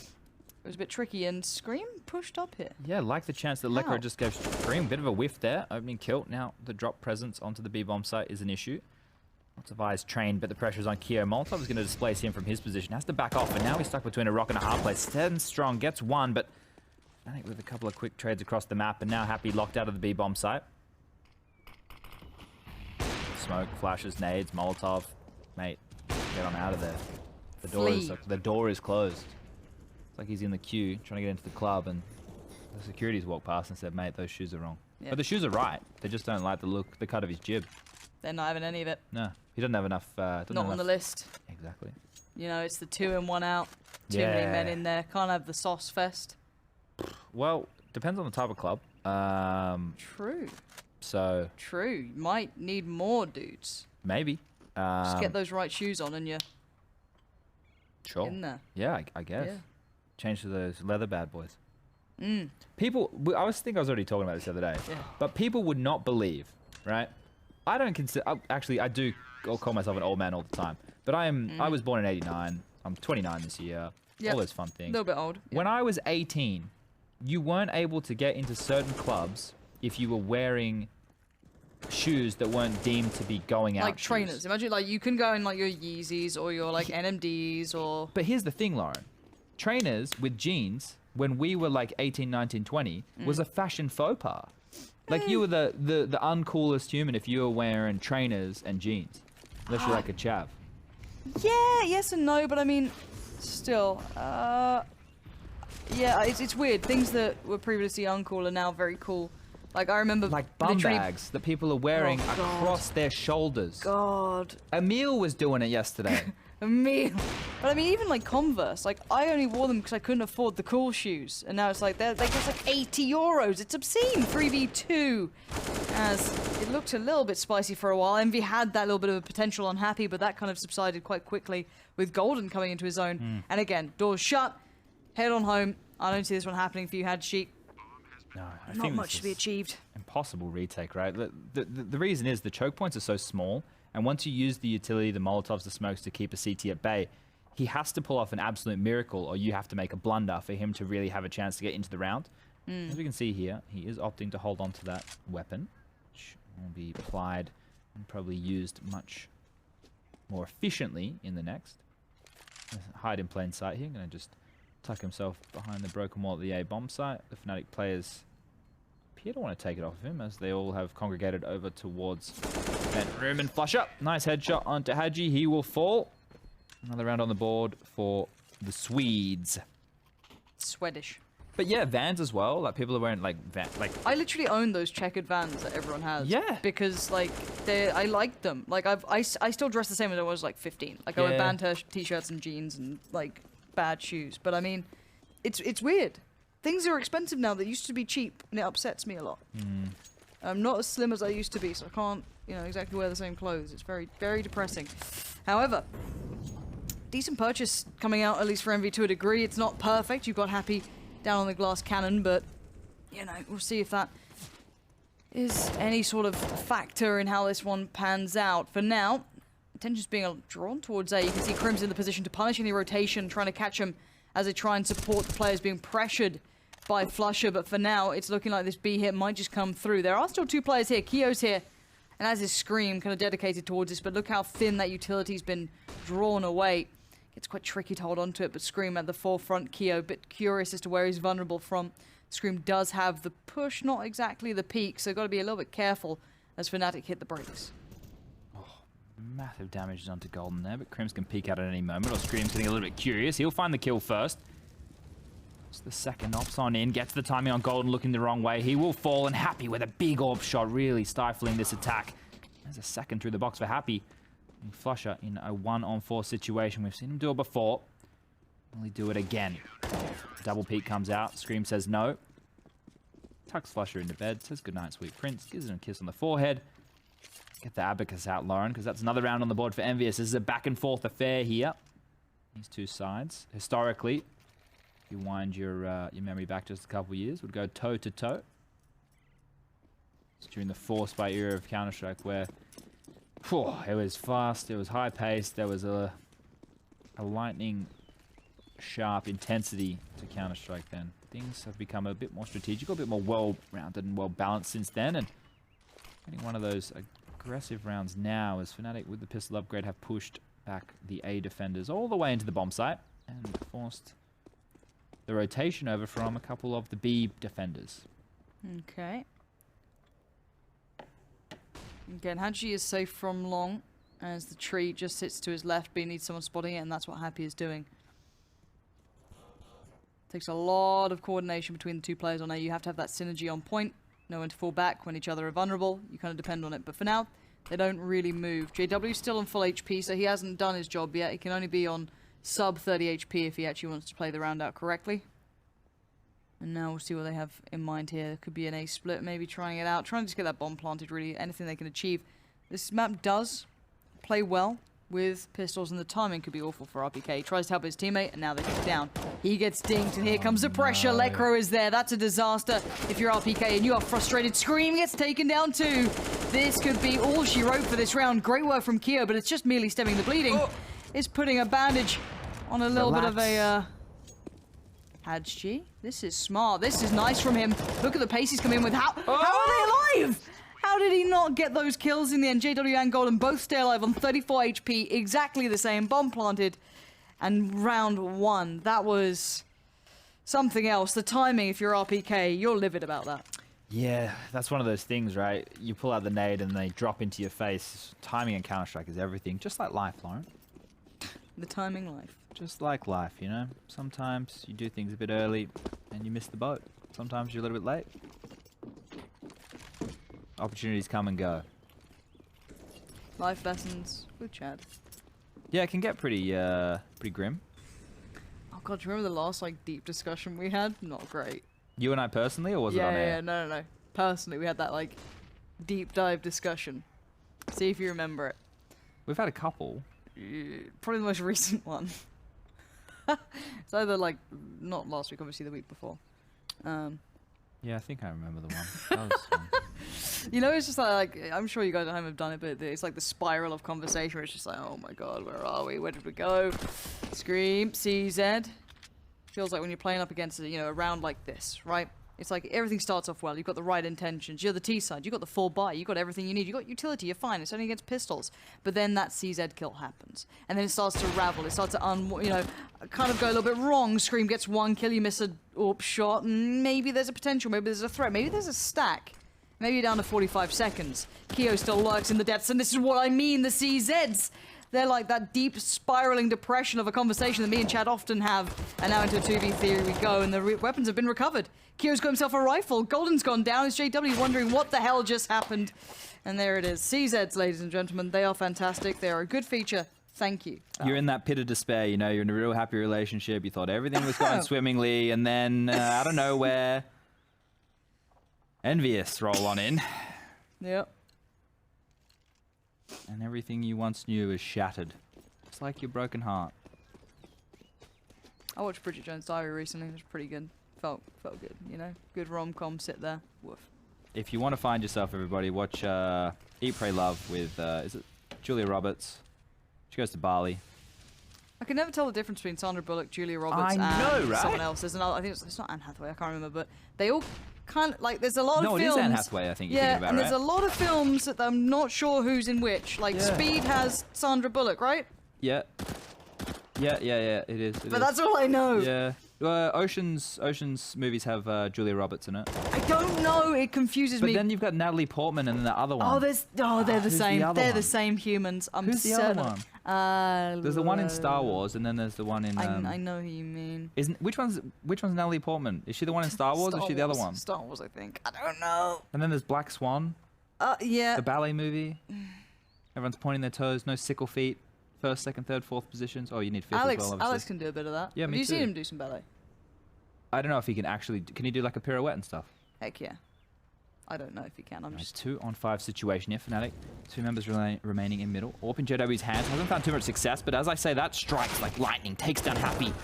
It was a bit tricky, and Scream pushed up here. yeah, like the chance that How? Lecro just gave Scream. Bit of a whiff there, opening kill. Now the drop presence onto the B-bomb site is an issue. Lots of eyes trained, but the pressure's on Keo. Molotov is going to displace him from his position. Has to back off, and now he's stuck between a rock and a hard place. Stands strong, gets one, but Fnatic with a couple of quick trades across the map, and now Happy locked out of the B-bomb site. Smoke, flashes, nades, Molotov. Mate, get on out of there. The door is closed. It's like he's in the queue trying to get into the club, and the security's walked past and said, mate, those shoes are wrong. Yeah. But the shoes are right. They just don't like the cut of his jib. They're not having any of it. No, he doesn't have enough. Not on the list. Exactly. It's the 2 in 1 out. Too many men in there. Can't have the sauce fest. Well, depends on the type of club. True. So True. You might need more dudes. maybe. Just get those right shoes on and you're Sure. in there. Yeah, I guess. Yeah. Change to those leather bad boys. People, I was already talking about this the other day, Yeah. but people would not believe, right? I don't consider, actually, I do call myself an old man all the time, but I was born in '89. I'm 29 this year. Yep. All those fun A things. little bit old. When I was 18, you weren't able to get into certain clubs if you were wearing shoes that weren't deemed to be going out Like shoes. trainers. Imagine like you can go in like your Yeezys or your like NMDs or... But here's the thing, Lauren. Trainers with jeans, when we were like 18, 19, 20, was a fashion faux pas. Like you were the uncoolest human if you were wearing trainers and jeans. Unless you're like a chav. Yeah, yes and no, but I mean, still, yeah, it's weird. Things that were previously uncool are now very cool. Like I remember, Like bum literally- bags that people are wearing Oh, God. across their shoulders. God, Emil was doing it yesterday. me. But I mean, even like Converse, like I only wore them because I couldn't afford the cool shoes, and now it's like they're just like 80 euros. It's obscene. 3v2, as it looked a little bit spicy for a while. Envy had that little bit of a potential on Happy, but that kind of subsided quite quickly with Golden coming into his own. And again, doors shut, head on home. I don't see this one happening for you, Hadji. No, I Not think much this to be is achieved. impossible retake, right? The reason is the choke points are so small, and once you use the utility, the Molotovs, the smokes to keep a CT at bay, he has to pull off an absolute miracle, or you have to make a blunder for him to really have a chance to get into the round. As we can see here, he is opting to hold on to that weapon, which will be applied and probably used much more efficiently in the next. Hide in plain sight here, going to just tuck himself behind the broken wall at the A bomb site. The Fnatic players appear to want to take it off of him as they all have congregated over towards vent room and flush up. Nice headshot onto Hadji. He will fall. Another round on the board for the Swedes. Swedish. But yeah, Vans as well. Like people are wearing like I literally own those checkered Vans that everyone has. Yeah. Because like I like them. Like I still dress the same as I was like 15. Like I wear Yeah. band t-shirts and jeans and like bad shoes. But I mean, it's weird. Things are expensive now that used to be cheap, and it upsets me a lot. I'm not as slim as I used to be, so I can't, exactly wear the same clothes. It's very, very depressing. However, decent purchase coming out, at least for Envy to a degree. It's not perfect. You've got Happy down on the glass cannon, but, we'll see if that is any sort of factor in how this one pans out. For now, attention's being drawn towards A. You can see Crim's in the position to punish any rotation, trying to catch him as they try and support the players being pressured by Flusher, but for now, it's looking like this B hit might just come through. There are still two players here. Kio's here, and as his Scream kind of dedicated towards this, but look how thin that utility's been drawn away. It's quite tricky to hold on to it, but Scream at the forefront. Kio, a bit curious as to where he's vulnerable from. Scream does have the push, not exactly the peak, so got to be a little bit careful as Fnatic hit the brakes. massive damage onto Golden there, but Crims can peek out at any moment, or Scream's getting a little bit curious. He'll find the kill first. It's the second ops on in, gets the timing on Golden, looking the wrong way. He will fall, and Happy with a big orb shot, really stifling this attack. There's a second through the box for Happy. And Flusher in a 1-on-4 situation. We've seen him do it before. Will he do it again? Double peek comes out. Scream says no. Tucks Flusher into bed, says goodnight, sweet prince. Gives him a kiss on the forehead. Get the Abacus out, Lauren, because that's another round on the board for EnVyUs. This is a back-and-forth affair here. These two sides, historically, if you wind your memory back just a couple years, would go toe-to-toe. It's during the Force-by era of Counter-Strike, where it was fast, it was high-paced, there was a lightning-sharp intensity to Counter-Strike then. Things have become a bit more strategical, a bit more well-rounded and well-balanced since then, and getting one of those aggressive rounds now as Fnatic with the pistol upgrade have pushed back the A defenders all the way into the bomb site and forced the rotation over from a couple of the B defenders. Okay. Again, Hadji is safe from long as the tree just sits to his left, but he needs someone spotting it, and that's what Happy is doing. Takes a lot of coordination between the two players on A. You have to have that synergy on point. Know when to fall back when each other are vulnerable. You kind of depend on it. But for now, they don't really move. JW's still on full HP, so he hasn't done his job yet. He can only be on sub 30 HP if he actually wants to play the round out correctly. And now we'll see what they have in mind here. Could be an A split, maybe trying it out. Trying to just get that bomb planted, really. Anything they can achieve. This map does play well with pistols, and the timing could be awful for RPK. He tries to help his teammate, and now they get down. He gets dinged, and here comes the pressure. No. Lekro is there. That's a disaster if you're RPK, and you are frustrated. Scream gets taken down too. This could be all she wrote for this round. Great work from Kio, but it's just merely stemming the bleeding. It's putting a bandage on a little bit of a... Hadji. This is smart. This is nice from him. Look at the pace he's come in with. How are they alive? How How did he not get those kills in the end? JW and Golden both stay alive on 34 HP, exactly the same. Bomb planted, and round 1. That was something else. The timing, if you're RPK, you're livid about that. Yeah, that's one of those things, right? You pull out the nade and they drop into your face. Timing in Counter-Strike is everything, just like life, Lauren. The timing life. Just like life, you know? Sometimes you do things a bit early and you miss the boat. Sometimes you're a little bit late. Opportunities come and go. Life lessons with Chad. Yeah, it can get pretty grim. Oh god, do you remember the last deep discussion we had? Not great. You and I personally, or was it on air? Yeah, no. Personally, we had that deep dive discussion. See if you remember it. We've had a couple. Probably the most recent one. It's either not last week, obviously the week before. Yeah, I think I remember the one. That was fun. It's just I'm sure you guys at home have done it, but it's the spiral of conversation where it's just oh my god, where are we? Where did we go? Scream, CZ. Feels like when you're playing up against a round like this, right? It's everything starts off well. You've got the right intentions. You're the T side. You've got the full buy. You've got everything you need. You've got utility. You're fine. It's only against pistols. But then that CZ kill happens. And then it starts to ravel. It starts to, kind of go a little bit wrong. Scream gets 1 kill. You miss a AWP shot. And maybe there's a potential. Maybe there's a threat. Maybe there's a stack. Maybe you're down to 45 seconds. Keo still lurks in the depths. And this is what I mean. The CZs. They're like that deep spiraling depression of a conversation that me and Chad often have. And now into a 2v3 we go, and the weapons have been recovered. Kyo's got himself a rifle. Golden's gone down. It's JW wondering what the hell just happened. And there it is. CZs, ladies and gentlemen. They are fantastic. They are a good feature. Thank you. You're in that pit of despair, you're in a real happy relationship. You thought everything was going swimmingly, and then out of nowhere, EnVyUs roll on in. Yep. And everything you once knew is shattered. It's like your broken heart. I watched Bridget Jones' Diary recently. It was pretty good. Felt good, Good rom-com, sit there. Woof. If you want to find yourself, everybody, watch Eat, Pray, Love with, is it Julia Roberts? She goes to Bali. I can never tell the difference between Sandra Bullock, Julia Roberts, and right? someone else. There's another, I think it's not Anne Hathaway, I can't remember, but they all kind of, there's a lot of films. No, it is Anne Hathaway, I think you're thinking about, and right? there's a lot of films that I'm not sure who's in which. Speed has Sandra Bullock, right? Yeah. Yeah, it is. But that's all I know. Yeah. Ocean's movies have Julia Roberts in it. I don't know. It confuses me. But then you've got Natalie Portman and then the other one. They're the same. They're the one? same humans. Who's the other one? There's the one in Star Wars, and then there's the one in. I know who you mean. Which one's Natalie Portman? Is she the one in Star Wars, or is she the other one? Star Wars, I think. I don't know. And then there's Black Swan. Yeah. The ballet movie. Everyone's pointing their toes. No sickle feet. First, second, third, fourth positions. Oh, you need fifth as well, obviously. Alex can do a bit of that. Yeah, me Have you too. seen him do some ballet? I don't know if he can actually. Can he do like a pirouette and stuff? Heck yeah. I don't know if he can. I'm Nice just 2-on-5 situation here, Fnatic. 2 members remaining in middle. AWP in JW's hands. Hasn't found too much success, but as I say, that strikes like lightning. Takes down Happy.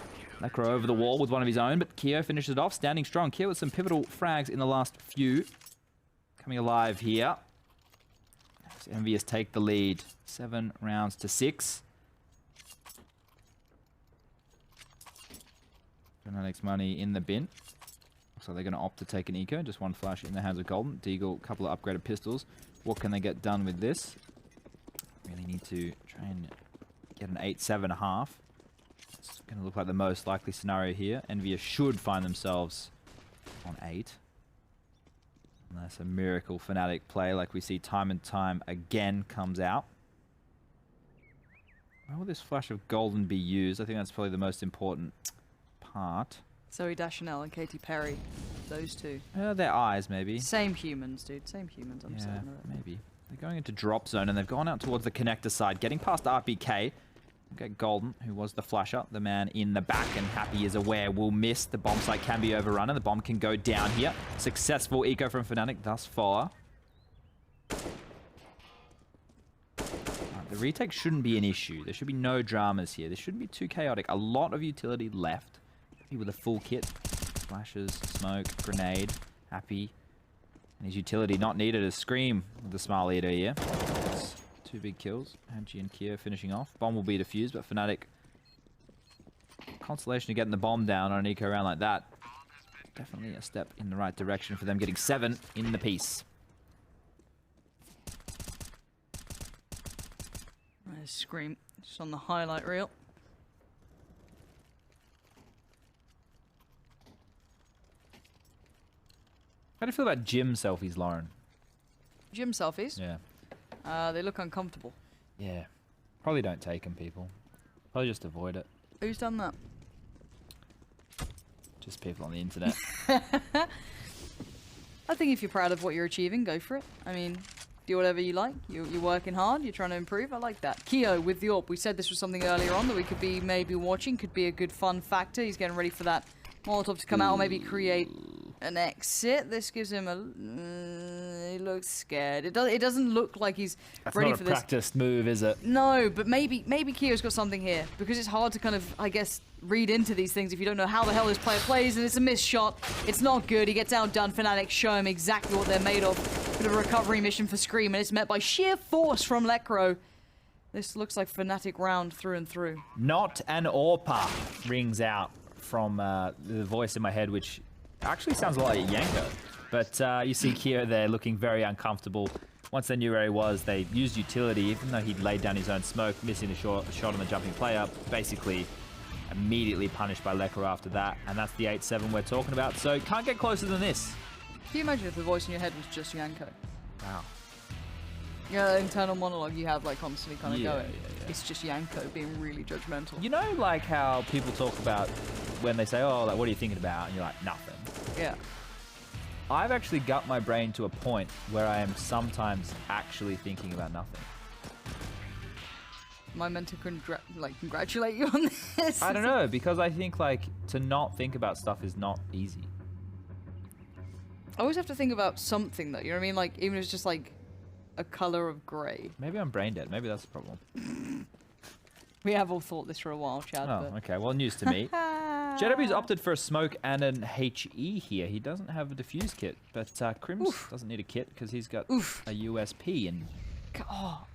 Necro over the wall with one of his own, but Keo finishes it off, standing strong. Keo with some pivotal frags in the last few. Coming alive here. EnVyUs take the lead. 7 rounds to 6. Fnatic's money in the bin. So they're going to opt to take an eco. Just one flash in the hands of Golden. Deagle, a couple of upgraded pistols. What can they get done with this? Really need to try and get an 8-7.5. It's going to look like the most likely scenario here. EnVyUs should find themselves on 8. Unless a miracle Fnatic play like we see time and time again comes out. Where will this flash of Golden be used? I think that's probably the most important part. Zoe Deschanel and Katy Perry. Those two. Their eyes, maybe. Same humans, dude. Same humans. I'm saying that. Maybe. They're going into drop zone, and they've gone out towards the connector side, getting past RPK. Okay, Golden, who was the flasher, the man in the back, and Happy is aware will miss. The bomb site can be overrun, and the bomb can go down here. Successful eco from Fnatic thus far. The retake shouldn't be an issue. There should be no dramas here. This shouldn't be too chaotic. A lot of utility left. Happy with a full kit. Flashes, smoke, grenade. Happy. And his utility not needed as Scream with the Smile Eater here. That's 2 big kills. Hadji and Keo finishing off. Bomb will be defused, but Fnatic... Consolation of getting the bomb down on an eco round like that. Definitely a step in the right direction for them, getting 7 in the piece. There's Scream, just on the highlight reel. How do you feel about gym selfies, Lauren? Gym selfies. Yeah. They look uncomfortable. Yeah. Probably don't take them, people. Probably just avoid it. Who's done that? Just people on the internet. I think if you're proud of what you're achieving, go for it. I mean, do whatever you like. You're working hard. You're trying to improve. I like that. Keo with the AWP. We said this was something earlier on that we could be maybe watching. Could be a good fun factor. He's getting ready for that Molotov to come out or maybe create an exit. This gives him a... he looks scared. It doesn't look like he's ready for this. That's not a practiced move, is it? No, but maybe Keo's got something here because it's hard to kind of, I guess, read into these things if you don't know how the hell this player plays, and it's a missed shot. It's not good. He gets outdone. Fnatic show him exactly what they're made of. Bit of a recovery mission for Scream, and it's met by sheer force from Lekro. This looks like Fnatic round through and through. Not an AWPer rings out from the voice in my head, which actually sounds a lot like Yanko. But you see Keo there looking very uncomfortable. Once they knew where he was, they used utility, even though he'd laid down his own smoke, missing the shot on the jumping player. Basically, immediately punished by Lekro after that. And that's the 8-7 we're talking about. So can't get closer than this. Can you imagine if the voice in your head was just Yanko? Wow. Yeah, the internal monologue you have like constantly kind of going. Yeah. It's just Yanko being really judgmental. You know, like how people talk about when they say, oh, like, what are you thinking about? And you're like, nothing. Yeah. I've actually got my brain to a point where I am sometimes actually thinking about nothing. Am I meant to congratulate you on this? I don't know, because I think like to not think about stuff is not easy. I always have to think about something though, you know what I mean? Like, even if it's just like a color of grey. Maybe I'm brain dead. Maybe that's the problem. We have all thought this for a while, Chad. Oh, but... okay. Well, news to me. Cbbe's opted for a smoke and an HE here. He doesn't have a defuse kit, but Crims doesn't need a kit because he's got a USP, and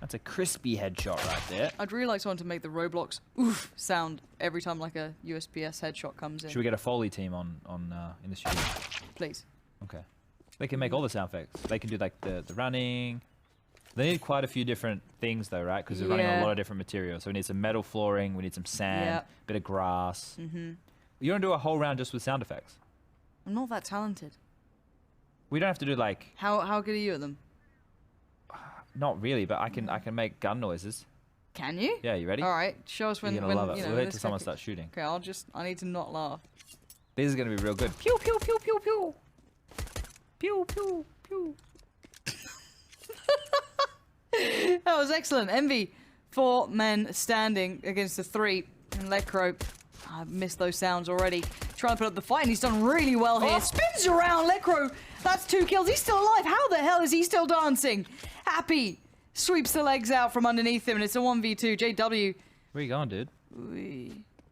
that's a crispy headshot right there. I'd really like someone to make the Roblox oof sound every time like a USPS headshot comes in. Should we get a Foley team on in the studio? Please. Okay. They can make all the sound effects. They can do like the running. They need quite a few different things though, right? Because they're running on a lot of different materials. So we need some metal flooring, we need some sand, bit of grass. You don't do a whole round just with sound effects? I'm not that talented. We don't have to do like... How good are you at them? Not really, but I can make gun noises. Can you? Yeah, you ready? All right, show us when... You're gonna love it. You know, We'll wait till someone starts shooting. Okay, I need to not laugh. This is gonna be real good. Pew, pew, pew, pew, pew. Pew, pew, pew. That was excellent. Envy, 4 men standing against the 3. And Lekro, I missed those sounds already. Trying to put up the fight, and he's done really well here. Spins around, Lekro. That's 2 kills. He's still alive. How the hell is he still dancing? Happy sweeps the legs out from underneath him, and it's a 1v2. JW. Where you going, dude?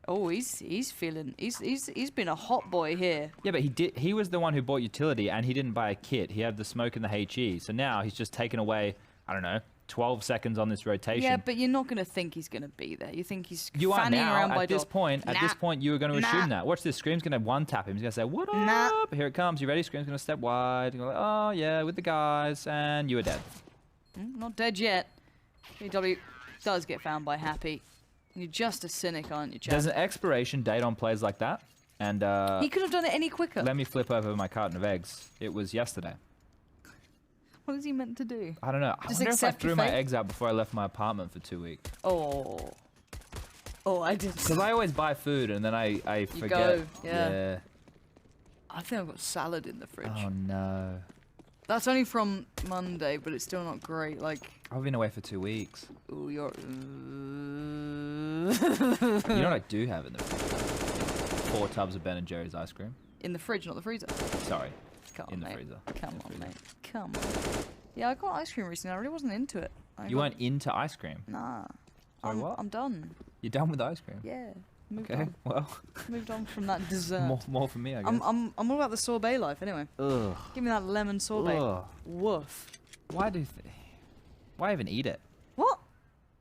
Oh, he's feeling. He's been a hot boy here. Yeah, but he was the one who bought utility, and he didn't buy a kit. He had the smoke and the HE. So now he's just taken away, I don't know, 12 seconds on this rotation. Yeah, but you're not going to think he's going to be there. You think he's you fanning are now, around by at this point. At this point, you were going to assume that. Watch this. Scream's going to one-tap him. He's going to say, what up? Here it comes. You ready? Scream's going to step wide. You're like, oh, yeah, with the guys. And you were dead. Not dead yet. JW does get found by Happy. You're just a cynic, aren't you, Chad? There's an expiration date on plays like that. And he could have done it any quicker. let me flip over my carton of eggs. It was yesterday. What is he meant to do? I don't know. I wonder if I threw my eggs out before I left my apartment for 2 weeks. Oh, I did. Because I always buy food and then I forget. You go, yeah. I think I've got salad in the fridge. Oh no. That's only from Monday, but it's still not great. Like, I've been away for 2 weeks. ooh, you're. You know what I do have in the fridge? 4 tubs of Ben & Jerry's ice cream. In the fridge, not the freezer. Sorry. Come on, In the mate. freezer. Come In the on, freezer. mate. Come on. Yeah, I got ice cream recently. I really wasn't into it. You weren't into ice cream? Nah. Sorry, what? I'm done. You're done with ice cream? Yeah. Moved Okay, on. well, Moved on from that dessert. more for me, I guess. I'm all about the sorbet life anyway. Ugh. Give me that lemon sorbet. Ugh. Woof. Why even eat it? What?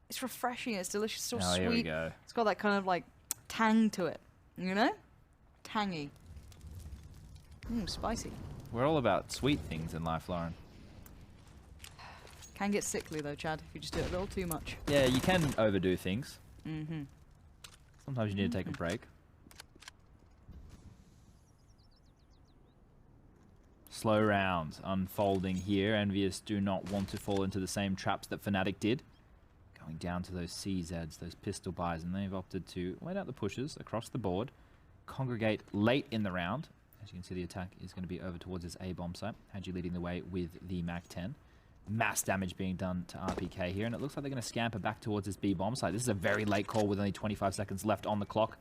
It's refreshing. It's delicious. It's so sweet. Here we go. It's got that kind of like tang to it. You know? Tangy. Spicy. We're all about sweet things in life, Lauren. Can get sickly though, Chad, if you just do it a little too much. Yeah, you can overdo things. Mm-hmm. Sometimes you need to take a break. Slow rounds unfolding here. EnVyUs do not want to fall into the same traps that Fnatic did. Going down to those CZs, those pistol buys, and they've opted to wait out the pushes across the board, congregate late in the round. As you can see, the attack is going to be over towards this A bomb site. Hadji leading the way with the MAC-10. Mass damage being done to RPK here, and it looks like they're going to scamper back towards this B bomb site. This is a very late call with only 25 seconds left on the clock.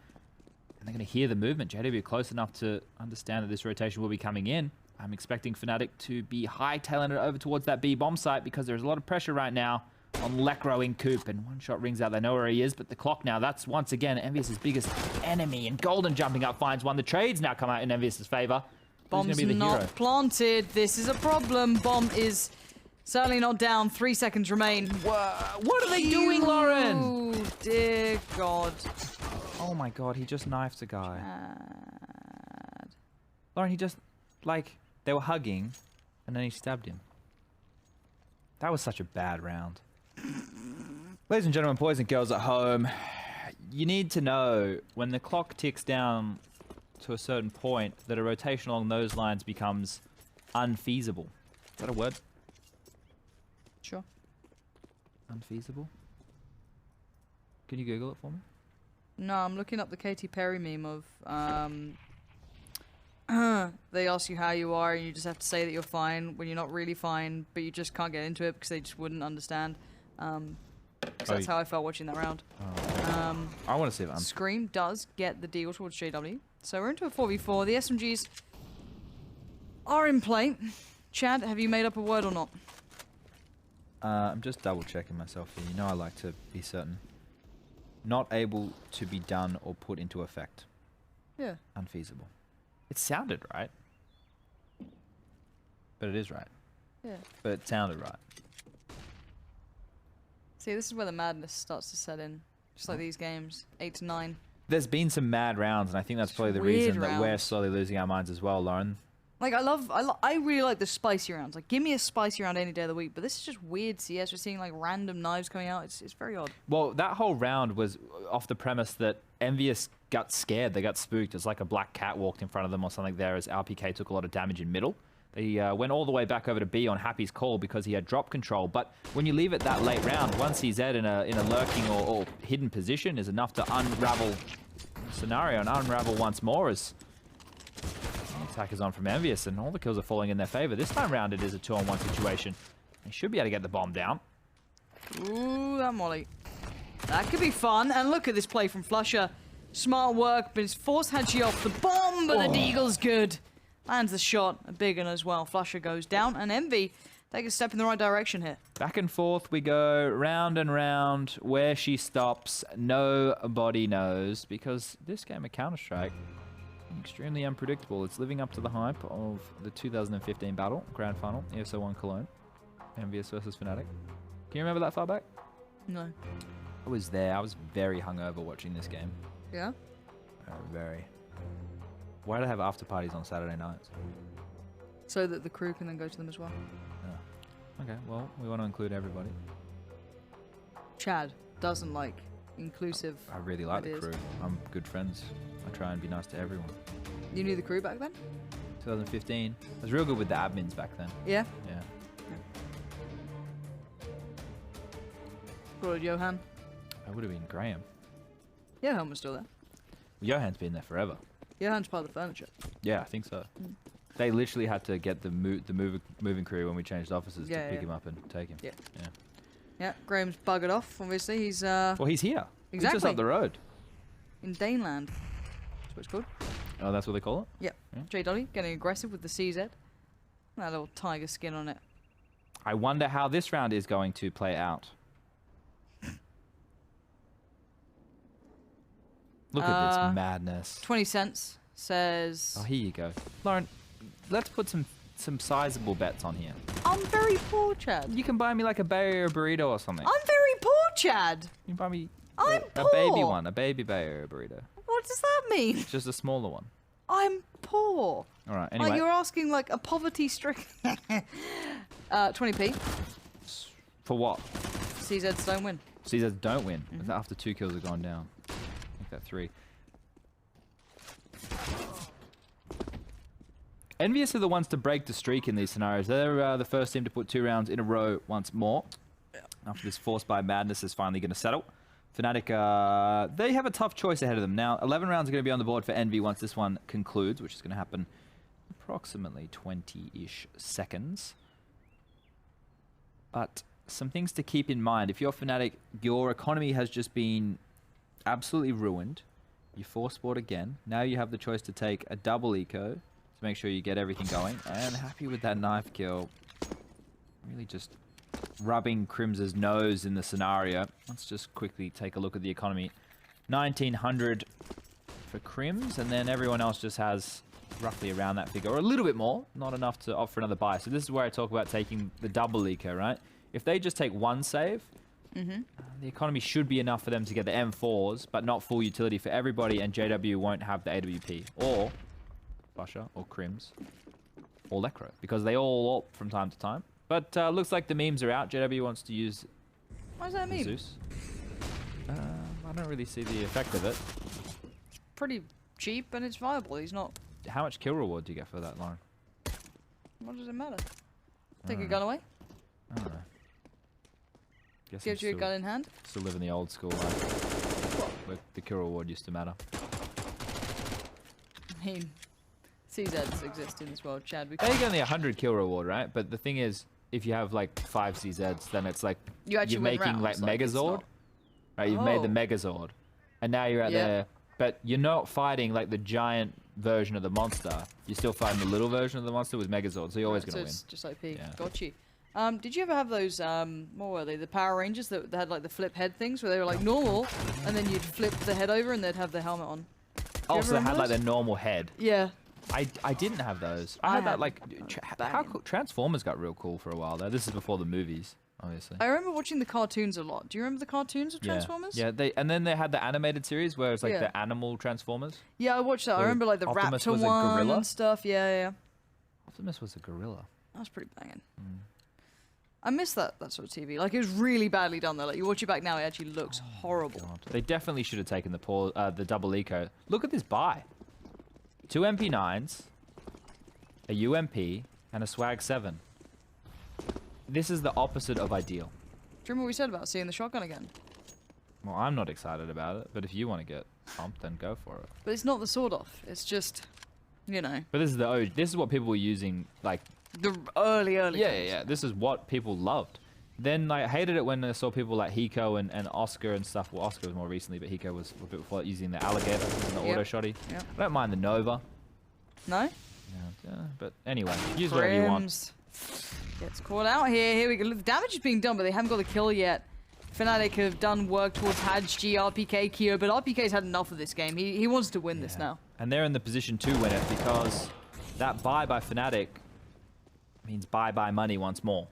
And they're going to hear the movement. JW close enough to understand that this rotation will be coming in. I'm expecting Fnatic to be hightailing it over towards that B bomb site because there's a lot of pressure right now on Lekro in Coop, and one shot rings out. They know where he is, but the clock now, that's once again EnVyUs' biggest enemy, and Golden jumping up finds one. The trades now come out in EnVyUs' favor. Bomb's be the not hero? planted. This is a problem. Bomb is certainly not down. 3 seconds remain. What are they doing, Lauren? Oh, dear God. Oh my God, he just knifed a guy. Chad. Lauren, he just, like, they were hugging, and then he stabbed him. That was such a bad round. Ladies and gentlemen, boys and girls at home, you need to know when the clock ticks down to a certain point that a rotation along those lines becomes unfeasible. Is that a word? Sure. Unfeasible? Can you Google it for me? No, I'm looking up the Katy Perry meme of they ask you how you are and you just have to say that you're fine when you're not really fine, but you just can't get into it because they just wouldn't understand. 'Cause that's how I felt watching that round. I want to see if I'm... Scream does get the deal towards JW. So we're into a 4v4. The SMGs are in play. Chad, have you made up a word or not? I'm just double checking myself here. You know I like to be certain. Not able to be done or put into effect. Yeah. Unfeasible. It sounded right. But it is right. Yeah. But it sounded right. See, this is where the madness starts to set in. Just like these games. 8 to 9. There's been some mad rounds, and I think that's probably the Weird reason that we're rounds. slowly losing our minds as well, Lauren. Like, I really like the spicy rounds. Like, give me a spicy round any day of the week. But this is just weird CS. We're seeing, like, random knives coming out. It's very odd. Well, that whole round was off the premise that EnVyUs got scared. They got spooked. It's like a black cat walked in front of them or something there as RPK took a lot of damage in middle. They went all the way back over to B on Happy's call because he had drop control. But when you leave it that late round, one CZ in a lurking or hidden position is enough to unravel the scenario and unravel once more as the attack is on from EnVyUs and all the kills are falling in their favor. This time round it is a 2-on-1 situation. They should be able to get the bomb down. Ooh, that molly. That could be fun. And look at this play from Flusher. Smart work, but it's forced Hadji off the bomb, but the Deagle's good. Lands the shot, a big one as well. Flusher goes down, and Envy take a step in the right direction here. Back and forth we go, round and round. Where she stops, nobody knows, because this game of Counter-Strike, extremely unpredictable. It's living up to the hype of the 2015 battle, grand final, ESL 1 Cologne, EnVyUs versus Fnatic. Can you remember that far back? No. I was there. I was very hungover watching this game. Yeah? Very. Why do they have after parties on Saturday nights? So that the crew can then go to them as well. Yeah. Okay, well, we want to include everybody. Chad doesn't like inclusive I really like ideas. the crew. I'm good friends. I try and be nice to everyone. You knew the crew back then? 2015. I was real good with the admins back then. Yeah? Yeah. Good, Johan. I would have been Graham. Johan was still there. Johan's been there forever. Johan's part of the furniture. Yeah, I think so. They literally had to get the moving crew when we changed offices to pick him up and take him. Yeah. Yeah. Yeah, Graham's buggered off, obviously. He's Well, he's here. He's just Exactly. up the road. in Daneland. That's what it's called. Oh, that's what they call it? Yep. Yeah. J Dolly getting aggressive with the CZ. That little tiger skin on it. I wonder how this round is going to play out. Look at this madness. 20 cents says... Oh, here you go. Lauren, let's put some sizable bets on here. I'm very poor, Chad. You can buy me like a Bay Area burrito or something. I'm very poor, Chad. You can buy me I'm a baby poor. one, a baby Bay Area burrito. What does that mean? Just a smaller one. I'm poor. All right, anyway. Like you're asking like a poverty-stricken... 20p. For what? CZs don't win. CZs don't win. After 2 kills have gone down. Make that 3. EnVyUs are the ones to break the streak in these scenarios. They're the first team to put 2 rounds in a row once more. After this Forced by Madness is finally going to settle. Fnatic, they have a tough choice ahead of them. Now, 11 rounds are going to be on the board for Envy once this one concludes, which is going to happen approximately 20-ish seconds. But some things to keep in mind. If you're Fnatic, your economy has just been absolutely ruined. You force sport again. Now you have the choice to take a double eco to make sure you get everything going. And happy with that knife kill. Really just rubbing Crim's nose in the scenario. Let's just quickly take a look at the economy. 1900 for Crims, and then everyone else just has roughly around that figure, or a little bit more, not enough to opt for another buy. So this is where I talk about taking the double eco, right? If they just take 1 save, the economy should be enough for them to get the M4s, but not full utility for everybody, and JW won't have the AWP, or Flusher, or Crims, or Lecro, because they all opt from time to time. But looks like the memes are out. JW wants to use Why is that a meme? Zeus. I don't really see the effect of it. Pretty cheap and it's viable. He's not... How much kill reward do you get for that, Lauren? What does it matter? Take a gun away? I don't know. Guess Gives you a gun in hand? Still live in the old school life. Where the kill reward used to matter. I mean, CZs exist in this world, Chad. They get only 100 kill reward, right? But the thing is, if you have like 5 CZs, then it's like you're making rounds, like Megazord. Megazord. Right, you've made the Megazord. And now you're out there, but you're not fighting like the giant version of the monster. You're still fighting the little version of the monster with Megazord, so you're always going to win. It's just OP. Yeah. Got you. Did you ever have those, what were they, the Power Rangers that had like the flip head things where they were like normal, and then you'd flip the head over and they'd have the helmet on? Oh, so they had like their normal head. Yeah. I didn't have those. I had that like... Transformers got real cool for a while though. This is before the movies, obviously. I remember watching the cartoons a lot. Do you remember the cartoons of Transformers? Yeah, and then they had the animated series where it's like the animal Transformers. Yeah, I watched that. I remember like the Optimus raptor was a one gorilla? and stuff. Yeah. Optimus was a gorilla. That was pretty banging. I miss that sort of TV. Like, it was really badly done though. Like, you watch it back now, it actually looks horrible. God. They definitely should have taken the double eco. Look at this buy. 2 MP9s, a UMP, and a Swag 7. This is the opposite of ideal. Do you remember what we said about seeing the shotgun again? Well, I'm not excited about it, but if you want to get pumped, then go for it. But it's not the sword off. It's just, you know. But this is this is what people were using, like... The early Yeah. This is what people loved. Then I hated it when I saw people like Hiko and Oscar and stuff. Well, Oscar was more recently, but Hiko was a bit before using the Alligator and the auto shotty. Yep. I don't mind the Nova. No? Yeah, but anyway, use whatever you want. Crims gets caught out here. Here we go. The damage is being done, but they haven't got the kill yet. Fnatic have done work towards Hadji, RPK, Kyo, but RPK's had enough of this game. He wants to win this now. And they're in the position to win it because that buy by Fnatic means buy money once more.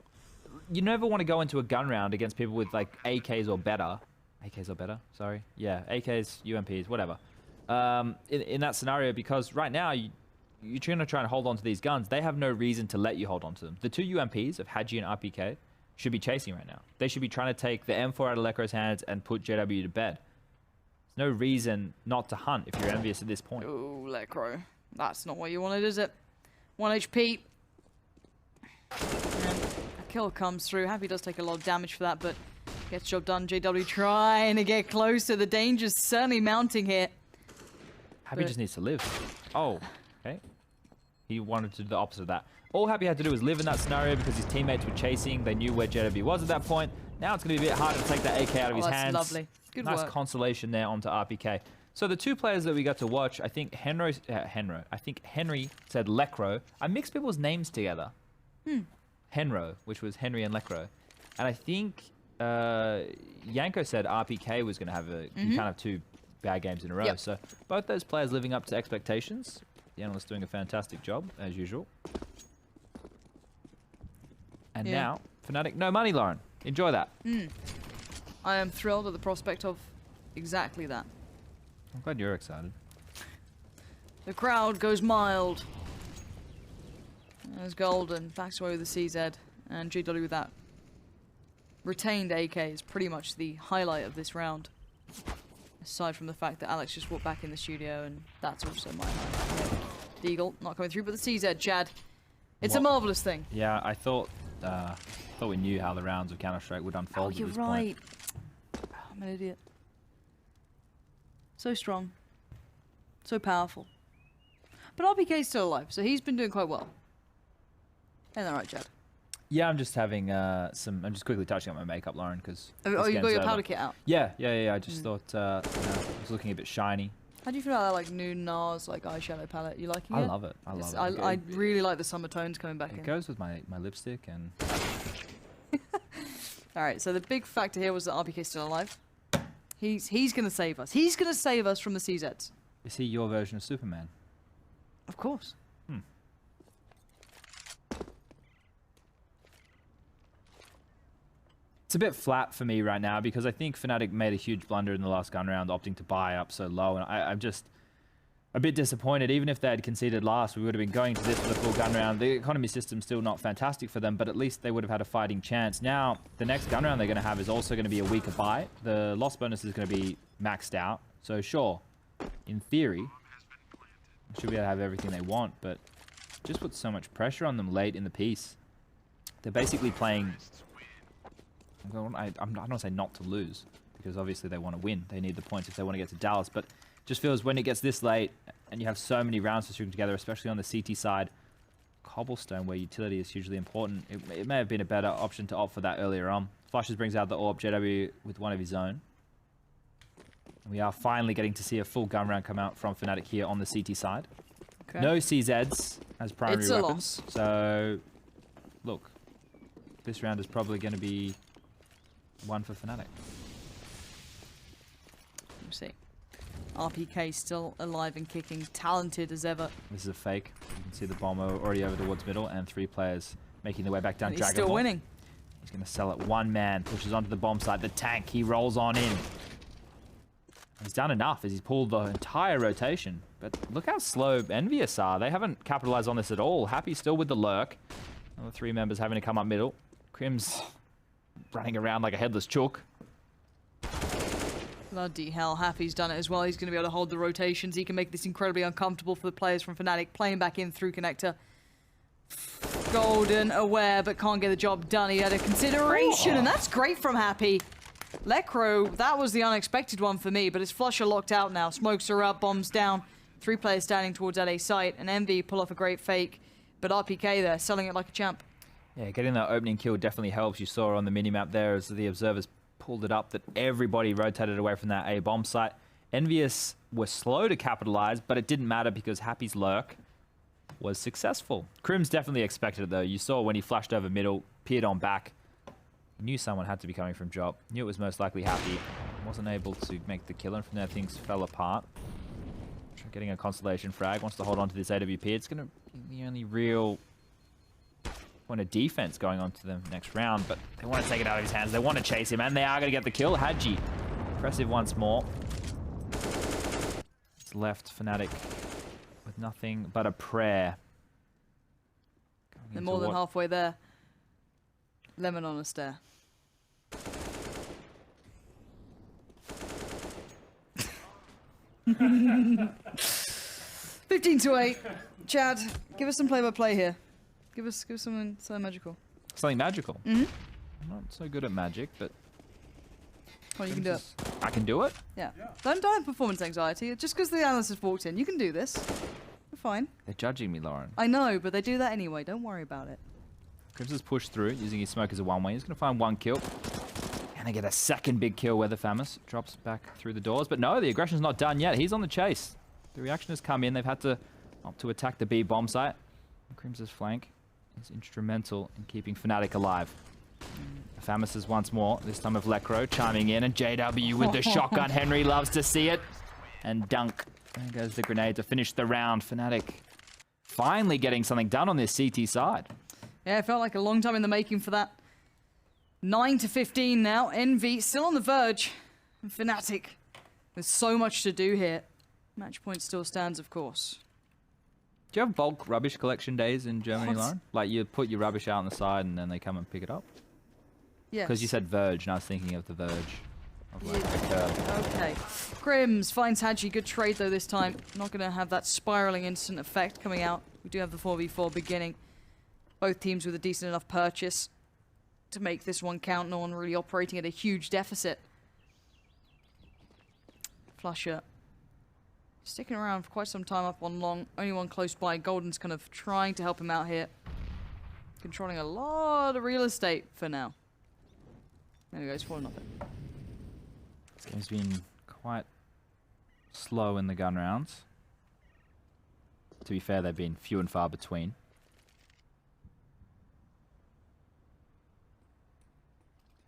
You never want to go into a gun round against people with like AKs or better. AKs or better, sorry. Yeah, AKs, UMPs, whatever. In that scenario, because right now you're trying to try and hold on to these guns. They have no reason to let you hold on to them. The 2 UMPs of Hadji and RPK should be chasing right now. They should be trying to take the M4 out of Lecro's hands and put JW to bed. There's no reason not to hunt if you're EnVyUs at this point. Ooh, Lecro. That's not what you wanted, is it? 1 HP. And a kill comes through. Happy does take a lot of damage for that, but gets job done. JW trying to get closer. The danger's certainly mounting here. Happy just needs to live. Oh, okay. He wanted to do the opposite of that. All Happy had to do was live in that scenario because his teammates were chasing. They knew where JW was at that point. Now it's going to be a bit harder to take that AK out of his hands. Lovely. Good nice work. consolation there onto RPK. So the 2 players that we got to watch, I think Henry said Lecro. I mixed people's names together. Henro, which was Henry and Lecro. And I think Yanko said RPK was going to have kind of 2 bad games in a row. Yep. So both those players living up to expectations. The analyst doing a fantastic job, as usual. And now, Fnatic, no money, Lauren. Enjoy that. I am thrilled at the prospect of exactly that. I'm glad you're excited. The crowd goes mild. There's Golden, backs away with the CZ, and GW with that retained AK is pretty much the highlight of this round. Aside from the fact that Alex just walked back in the studio, and that's also my highlight. Deagle not coming through, but the CZ, Chad. It's a marvelous thing. Yeah, I thought we knew how the rounds of Counter-Strike would unfold at this point. Oh, you're right. I'm an idiot. So strong. So powerful. But RPK's still alive, so he's been doing quite well. Isn't that right, Chad? Yeah, I'm just having I'm just quickly touching up my makeup, Lauren, because... Oh, you got your powder kit out? Yeah. I just thought it was looking a bit shiny. How do you feel about that, like, new NARS, like, eyeshadow palette? You liking it? I love it. I love it. I really like the summer tones coming back in. It goes with my lipstick and... Alright, so the big factor here was that RPK's still alive. He's going to save us. He's going to save us from the CZs. Is he your version of Superman? Of course. It's a bit flat for me right now because I think Fnatic made a huge blunder in the last gun round, opting to buy up so low, and I'm just a bit disappointed. Even if they had conceded last, we would have been going to this for the full gun round. The economy system's still not fantastic for them, but at least they would have had a fighting chance. Now, the next gun round they're going to have is also going to be a weaker buy. The loss bonus is going to be maxed out, so sure, in theory, they should be able to have everything they want, but just puts so much pressure on them late in the piece. They're basically playing... I'm not going to say not to lose, because obviously they want to win. They need the points if they want to get to Dallas, but just feels when it gets this late and you have so many rounds to string together, especially on the CT side, Cobblestone, where utility is hugely important, it may have been a better option to opt for that earlier on. Flushes brings out the AWP, JW with one of his own. We are finally getting to see a full gun round come out from Fnatic here on the CT side. Okay. No CZs as primary weapons. So, look, this round is probably going to be one for Fnatic. We'll see. RPK still alive and kicking, talented as ever. This is a fake. You can see the bomber already over towards middle, and 3 players making their way back down. And he's still winning. He's going to sell it. One man pushes onto the bomb site. The tank, he rolls on in. He's done enough as he's pulled the entire rotation. But look how slow EnVyUs are. They haven't capitalized on this at all. Happy still with the lurk. Another 3 members having to come up middle. Crim's running around like a headless chook. Bloody hell, Happy's done it as well. He's going to be able to hold the rotations. He can make this incredibly uncomfortable for the players from Fnatic. Playing back in through connector. Golden, aware, but can't get the job done. He had a consideration, and that's great from Happy. Lecro, that was the unexpected one for me, but his flusher locked out now. Smokes are up, bombs down. 3 players standing towards that A site, and Envy pull off a great fake, but RPK there, selling it like a champ. Yeah, getting that opening kill definitely helps. You saw on the minimap there as the observers pulled it up that everybody rotated away from that A bomb site. EnVyUs were slow to capitalize, but it didn't matter because Happy's lurk was successful. Crim's definitely expected it though. You saw when he flashed over middle, peered on back, knew someone had to be coming from drop, knew it was most likely Happy, wasn't able to make the kill, and from there things fell apart. Getting a constellation frag, wants to hold on to this AWP. It's going to be the only real point of defense going on to the next round, but they want to take it out of his hands. They want to chase him, and they are going to get the kill. Hadji, impressive once more. It's left Fnatic with nothing but a prayer. They're more than halfway there. Lemon on a stair. (15-8). Chad, give us some play-by-play here. Give us something magical. Something magical? Mm-hmm. I'm not so good at magic, but... Well, you can do it. I can do it? Yeah. Don't have performance anxiety. Just because the analyst has walked in. You can do this. You're fine. They're judging me, Lauren. I know, but they do that anyway. Don't worry about it. Crims has pushed through, using his smoke as a one-way. He's going to find 1 kill. And they get a second big kill where the Famous drops back through the doors. But no, the aggression's not done yet. He's on the chase. The reaction has come in. They've had to opt to attack the B bomb site. Crims' flank is instrumental in keeping Fnatic alive. The Famous is once more, this time of Lecro chiming in, and JW with the shotgun. Henry loves to see it. And dunk. There goes the grenade to finish the round. Fnatic finally getting something done on this CT side. Yeah, it felt like a long time in the making for that. 9-15 now. Envy still on the verge. And Fnatic, there's so much to do here. Match point still stands, of course. Do you have bulk rubbish collection days in Germany, Lauren? Like you put your rubbish out on the side and then they come and pick it up? Yes. Because you said Verge, and I was thinking of the Verge. Of like the curve. Okay. Crims finds Hadji. Good trade, though, this time. Not going to have that spiraling instant effect coming out. We do have the 4v4 beginning. Both teams with a decent enough purchase to make this one count. No one really operating at a huge deficit. Flusher sticking around for quite some time up on long. Only one close by. Golden's kind of trying to help him out here. Controlling a lot of real estate for now. There we go, he's falling off it. This game's been quite slow in the gun rounds. To be fair, they've been few and far between.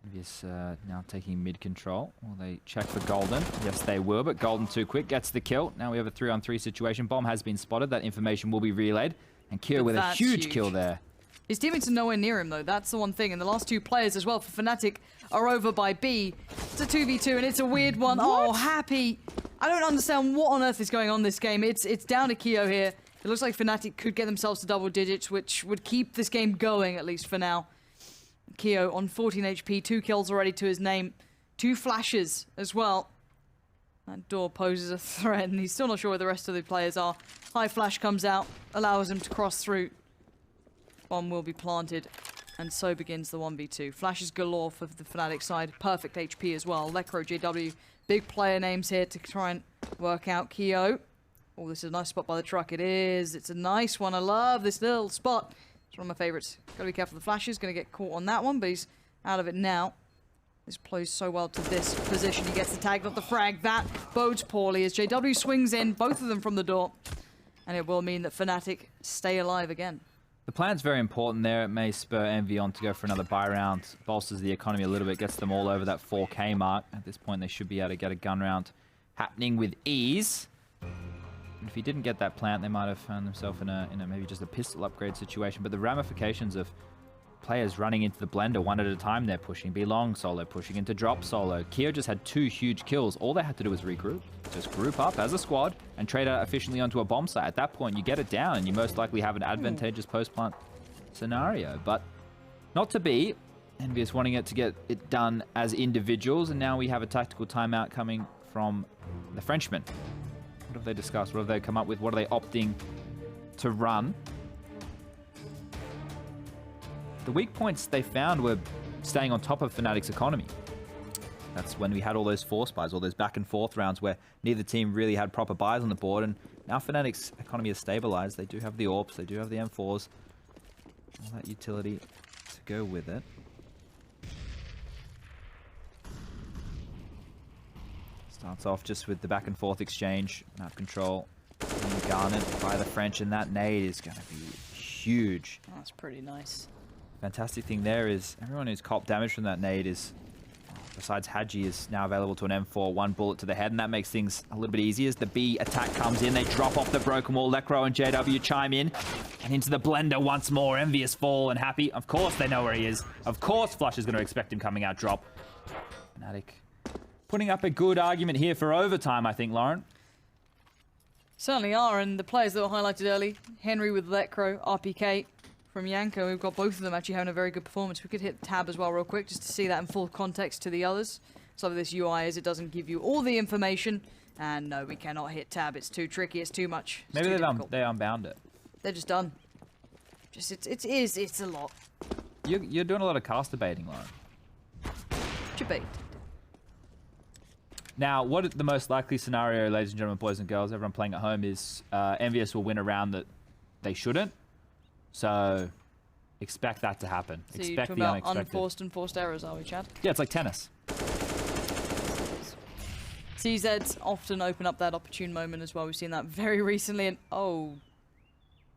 EnVyUs now taking mid control. Will they check for Golden? Yes, they will, but Golden too quick gets the kill. Now we have a 3-on-3 situation. Bomb has been spotted. That information will be relayed. And Kyo with a huge kill there. His teammates are nowhere near him, though. That's the one thing. And the last two players as well for Fnatic are over by B. It's a 2v2, and it's a weird one. What? Oh, Happy. I don't understand what on earth is going on this game. It's down to Kyo here. It looks like Fnatic could get themselves to double digits, which would keep this game going, at least for now. Kyo on 14 HP, 2 kills already to his name. 2 flashes as well. That door poses a threat, and he's still not sure where the rest of the players are. High flash comes out, allows him to cross through. Bomb will be planted, and so begins the 1v2. Flashes galore for the Fnatic side. Perfect HP as well. Lekro, JW, big player names here to try and work out Kyo. Oh, this is a nice spot by the truck. It is. It's a nice one. I love this little spot. It's one of my favorites. Gotta be careful. The Flasher's gonna get caught on that one, but he's out of it now. This plays so well to this position. He gets the tag, not the frag. That bodes poorly as JW swings in, both of them from the door. And it will mean that Fnatic stay alive again. The plan's very important there. It may spur EnVy on to go for another buy round. Bolsters the economy a little bit, gets them all over that 4K mark. At this point, they should be able to get a gun round happening with ease. And if he didn't get that plant, they might have found themselves in a maybe just a pistol upgrade situation. But the ramifications of players running into the blender one at a time, they're pushing B long solo, pushing into drop solo. Kyo just had 2 huge kills. All they had to do was regroup. Just group up as a squad and trade out efficiently onto a bomb site. At that point, you get it down and you most likely have an advantageous post-plant scenario. But not to be. EnVyUs wanting it to get it done as individuals. And now we have a tactical timeout coming from the Frenchmen. What have they discussed? What have they come up with? What are they opting to run? The weak points they found were staying on top of Fnatic's economy. That's when we had all those force buys, all those back and forth rounds where neither team really had proper buys on the board. And now Fnatic's economy is stabilized. They do have the AWPs, they do have the M4s. All that utility to go with it. Starts off just with the back and forth exchange. Map control being garnered by the French, and that nade is going to be huge. That's pretty nice. Fantastic thing there is everyone who's copped damage from that nade is, besides Hadji, is now available to an M4, 1 bullet to the head, and that makes things a little bit easier as the B attack comes in. They drop off the broken wall. Lekro and JW chime in, and into the blender once more. EnVyUs fall and Happy. Of course they know where he is. Of course Flush is going to expect him coming out drop. Fnatic putting up a good argument here for overtime, I think, Lauren. Certainly are, and the players that were highlighted early, Henry with Lekro, RPK from Yanko, we've got both of them actually having a very good performance. We could hit tab as well real quick just to see that in full context to the others. So this UI is it doesn't give you all the information, and no, we cannot hit tab. It's too tricky, it's too much. It's Maybe too they unbound it. They're just done. Just it's a lot. You're doing a lot of caster baiting, Lauren. Debate. Now, what the most likely scenario, ladies and gentlemen, boys and girls, everyone playing at home, is EnVyUs will win a round that they shouldn't. So, expect that to happen. So expect you're talking the about unexpected. unforced and forced errors, are we, Chad? Yeah, it's like tennis. CZs often open up that opportune moment as well. We've seen that very recently, and oh,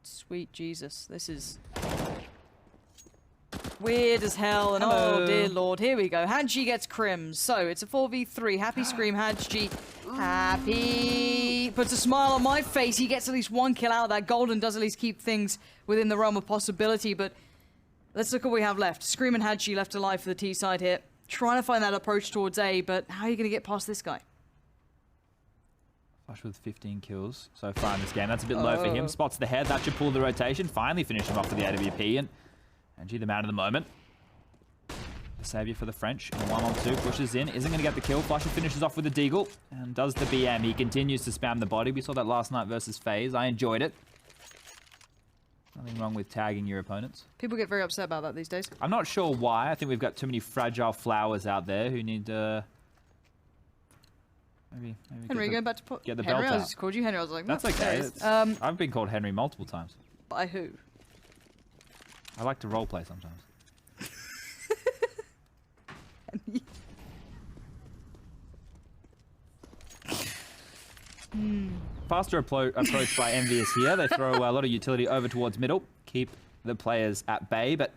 sweet Jesus, this is weird as hell, and oh dear lord, here we go. Hadji gets crims, so it's a 4v3. Happy scream, Hadji. Happy puts a smile on my face. He gets at least 1 kill out of that. Golden does at least keep things within the realm of possibility, but let's look at what we have left. Scream and Hadji left alive for the T side here. Trying to find that approach towards A, but how are you going to get past this guy? Flush with 15 kills so far in this game. That's a bit low for him. Spots the head. That should pull the rotation. Finally finish him off with the AWP. And G, the man of the moment. The savior for the French. 1-on-2 pushes in. Isn't going to get the kill. Flusher finishes off with a deagle and does the BM. He continues to spam the body. We saw that last night versus FaZe. I enjoyed it. Nothing wrong with tagging your opponents. People get very upset about that these days. I'm not sure why. I think we've got too many fragile flowers out there who need to... Maybe Henry, go back to get the Henry, belt I out. just called you Henry. I was like, That's okay. I've been called Henry multiple times. By who? I like to roleplay sometimes. Faster approach by EnVyUs here. They throw a lot of utility over towards middle, keep the players at bay, but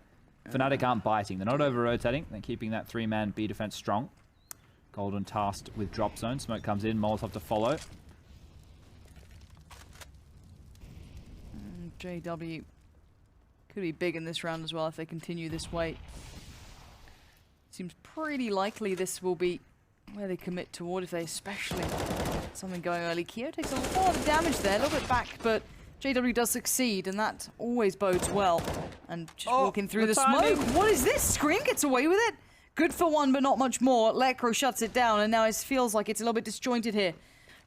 Fnatic aren't biting. They're not over-rotating. They're keeping that 3-man B defense strong. Golden tasked with drop zone. Smoke comes in, Molotov to follow. JW could be big in this round as well if they continue this way. Seems pretty likely this will be where they commit toward if they especially something going early. Keo takes a lot of damage there, a little bit back, but JW does succeed, and that always bodes well. And just walking through the smoke. What is this? Scream gets away with it. Good for one, but not much more. Lekro shuts it down, and now it feels like it's a little bit disjointed here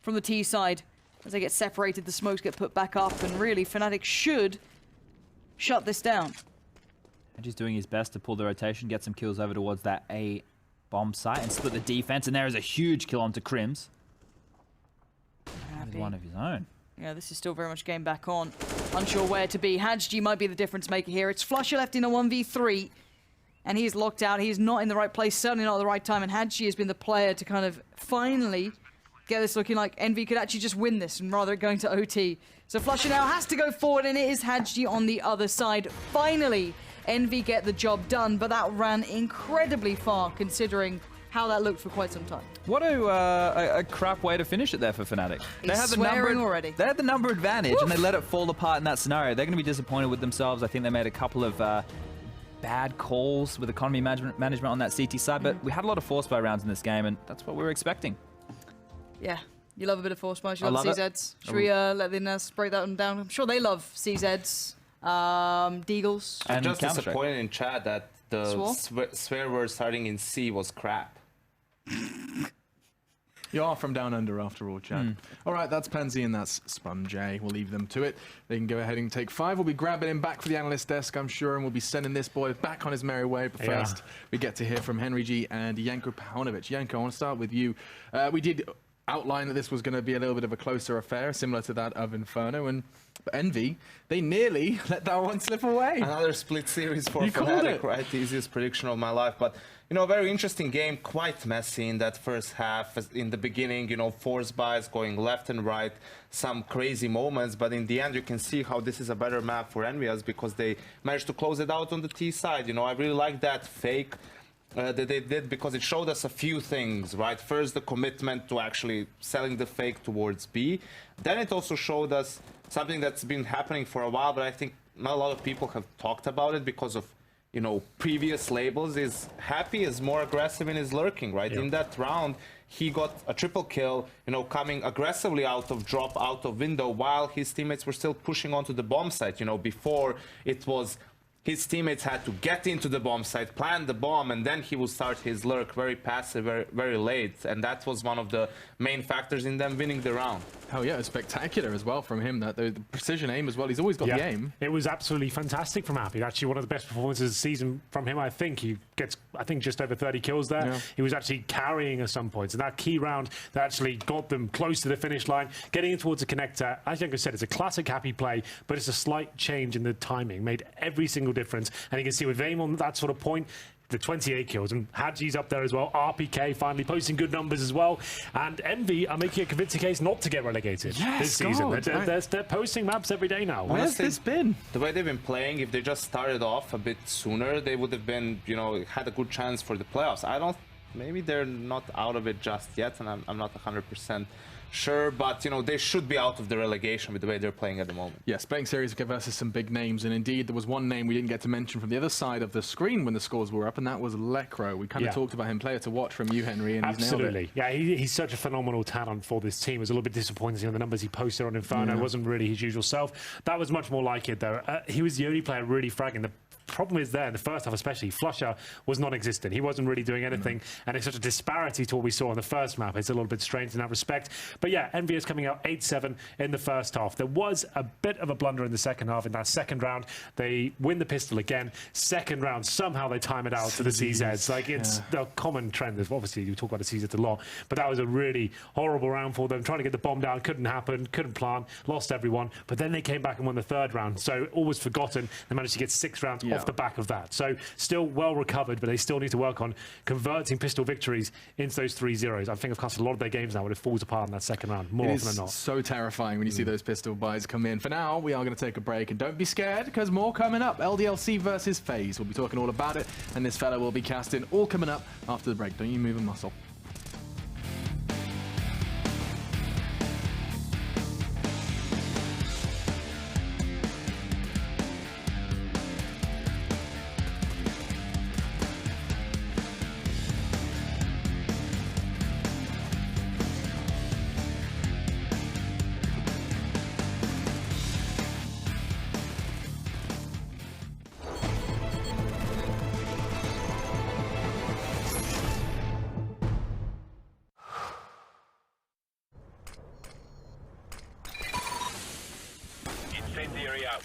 from the T side. As they get separated, the smokes get put back up, and really, Fnatic should shut this down. And he's doing his best to pull the rotation, get some kills over towards that A bomb site, and split the defense, and there is a huge kill onto Crims. With one of his own. Yeah, this is still very much game back on. Unsure where to be. Hadji might be the difference maker here. It's Flusher left in a 1v3. And he's locked out. He's not in the right place, certainly not at the right time. And Hadji has been the player to kind of finally get this looking like Envy could actually just win this and rather it going to OT. So Flusher now has to go forward, and it is Hadji on the other side. Finally, Envy get the job done, but that ran incredibly far considering how that looked for quite some time. What a crap way to finish it there for Fnatic. They had the number already. They had the number advantage, and they let it fall apart in that scenario. They're going to be disappointed with themselves. I think they made a couple of bad calls with economy management on that CT side, but we had a lot of force buy rounds in this game, and that's what we were expecting. Yeah, you love a bit of force buy. You love CZs. Should we let the NAS break that one down? I'm sure they love CZs, Deagles. I'm just disappointed in chat that the Swore? swear word starting in C was crap. You are from down under after all, Chad. All right, that's Pansy and that's Sponge. We'll leave them to it. They can go ahead and take 5. We'll be grabbing him back for the analyst desk, I'm sure, and we'll be sending this boy back on his merry way. But first, we get to hear from Henry G and Janko Paunovic. Janko, I want to start with you. We did outline that this was going to be a little bit of a closer affair, similar to that of Inferno, and Envy, they nearly let that one slip away. Another split series for Fnatic, right? The easiest prediction of my life. But, you know, very interesting game, quite messy in that first half. In the beginning, you know, force buys going left and right, some crazy moments. But in the end, you can see how this is a better map for EnVyUs because they managed to close it out on the T side. You know, I really like that fake that they did because it showed us a few things, right? First, the commitment to actually selling the fake towards B. Then it also showed us something that's been happening for a while, but I think not a lot of people have talked about it because of, you know, previous labels. Is Happy is more aggressive in his lurking, right? In that round, he got a triple kill, you know, coming aggressively out of drop, out of window, while his teammates were still pushing onto the bomb site. You know, before it was his teammates had to get into the bomb site, plant the bomb, and then he would start his lurk very passive, very late. And that was one of the main factors in them winning the round. Hell yeah, it was spectacular as well from him. That the precision aim as well. He's always got the aim. It was absolutely fantastic from Happy. Actually, one of the best performances of the season from him. I think he gets, just over 30 kills there. Yeah. He was actually carrying at some points. And that key round that actually got them close to the finish line, getting in towards a connector. As Janko said, it's a classic Happy play, but it's a slight change in the timing. Made every single difference. And you can see with aim on that sort of point, the 28 kills, and Hadji's up there as well. RPK finally posting good numbers as well, and Envy are making a convincing case not to get relegated this season. They're posting maps every day now. Where's this been? The way they've been playing, if they just started off a bit sooner, they would have been, you know, had a good chance for the playoffs. Maybe they're not out of it just yet, and I'm not 100% sure, but, you know, they should be out of the relegation with the way they're playing at the moment. Yes, playing series versus some big names, and indeed there was one name we didn't get to mention from the other side of the screen when the scores were up, and that was Lekro. We kind of talked about him, player to watch from you, Henry, and he's nailed it. Yeah, he's such a phenomenal talent for this team. It was a little bit disappointing on the numbers he posted on Inferno. It wasn't really his usual self. That was much more like it, though. He was the only player really fragging. The problem is there in the first half especially, Flusher was non-existent. He wasn't really doing anything, and it's such a disparity to what we saw on the first map. It's a little bit strange in that respect. But yeah, EnVyUs coming out 8-7 in the first half. There was a bit of a blunder in the second half. In that second round, they win the pistol again. Second round, somehow they time it out to the CZs. Like, it's the common trend. Obviously, you talk about the CZs a lot, but that was a really horrible round for them. Trying to get the bomb down couldn't happen, couldn't plant, lost everyone. But then they came back and won the third round. So all was forgotten. They managed to get 6 rounds off the back of that. So still well recovered, but they still need to work on converting pistol victories into those 3-0s. I think I've cast a lot of their games now when it falls apart in that second round, more often than not. It's so terrifying when you see those pistol buys come in. For now, we are going to take a break, and don't be scared, because more coming up. LDLC versus FaZe. We'll be talking all about it, and this fella will be casting, all coming up after the break. Don't you move a muscle. Incendiary out.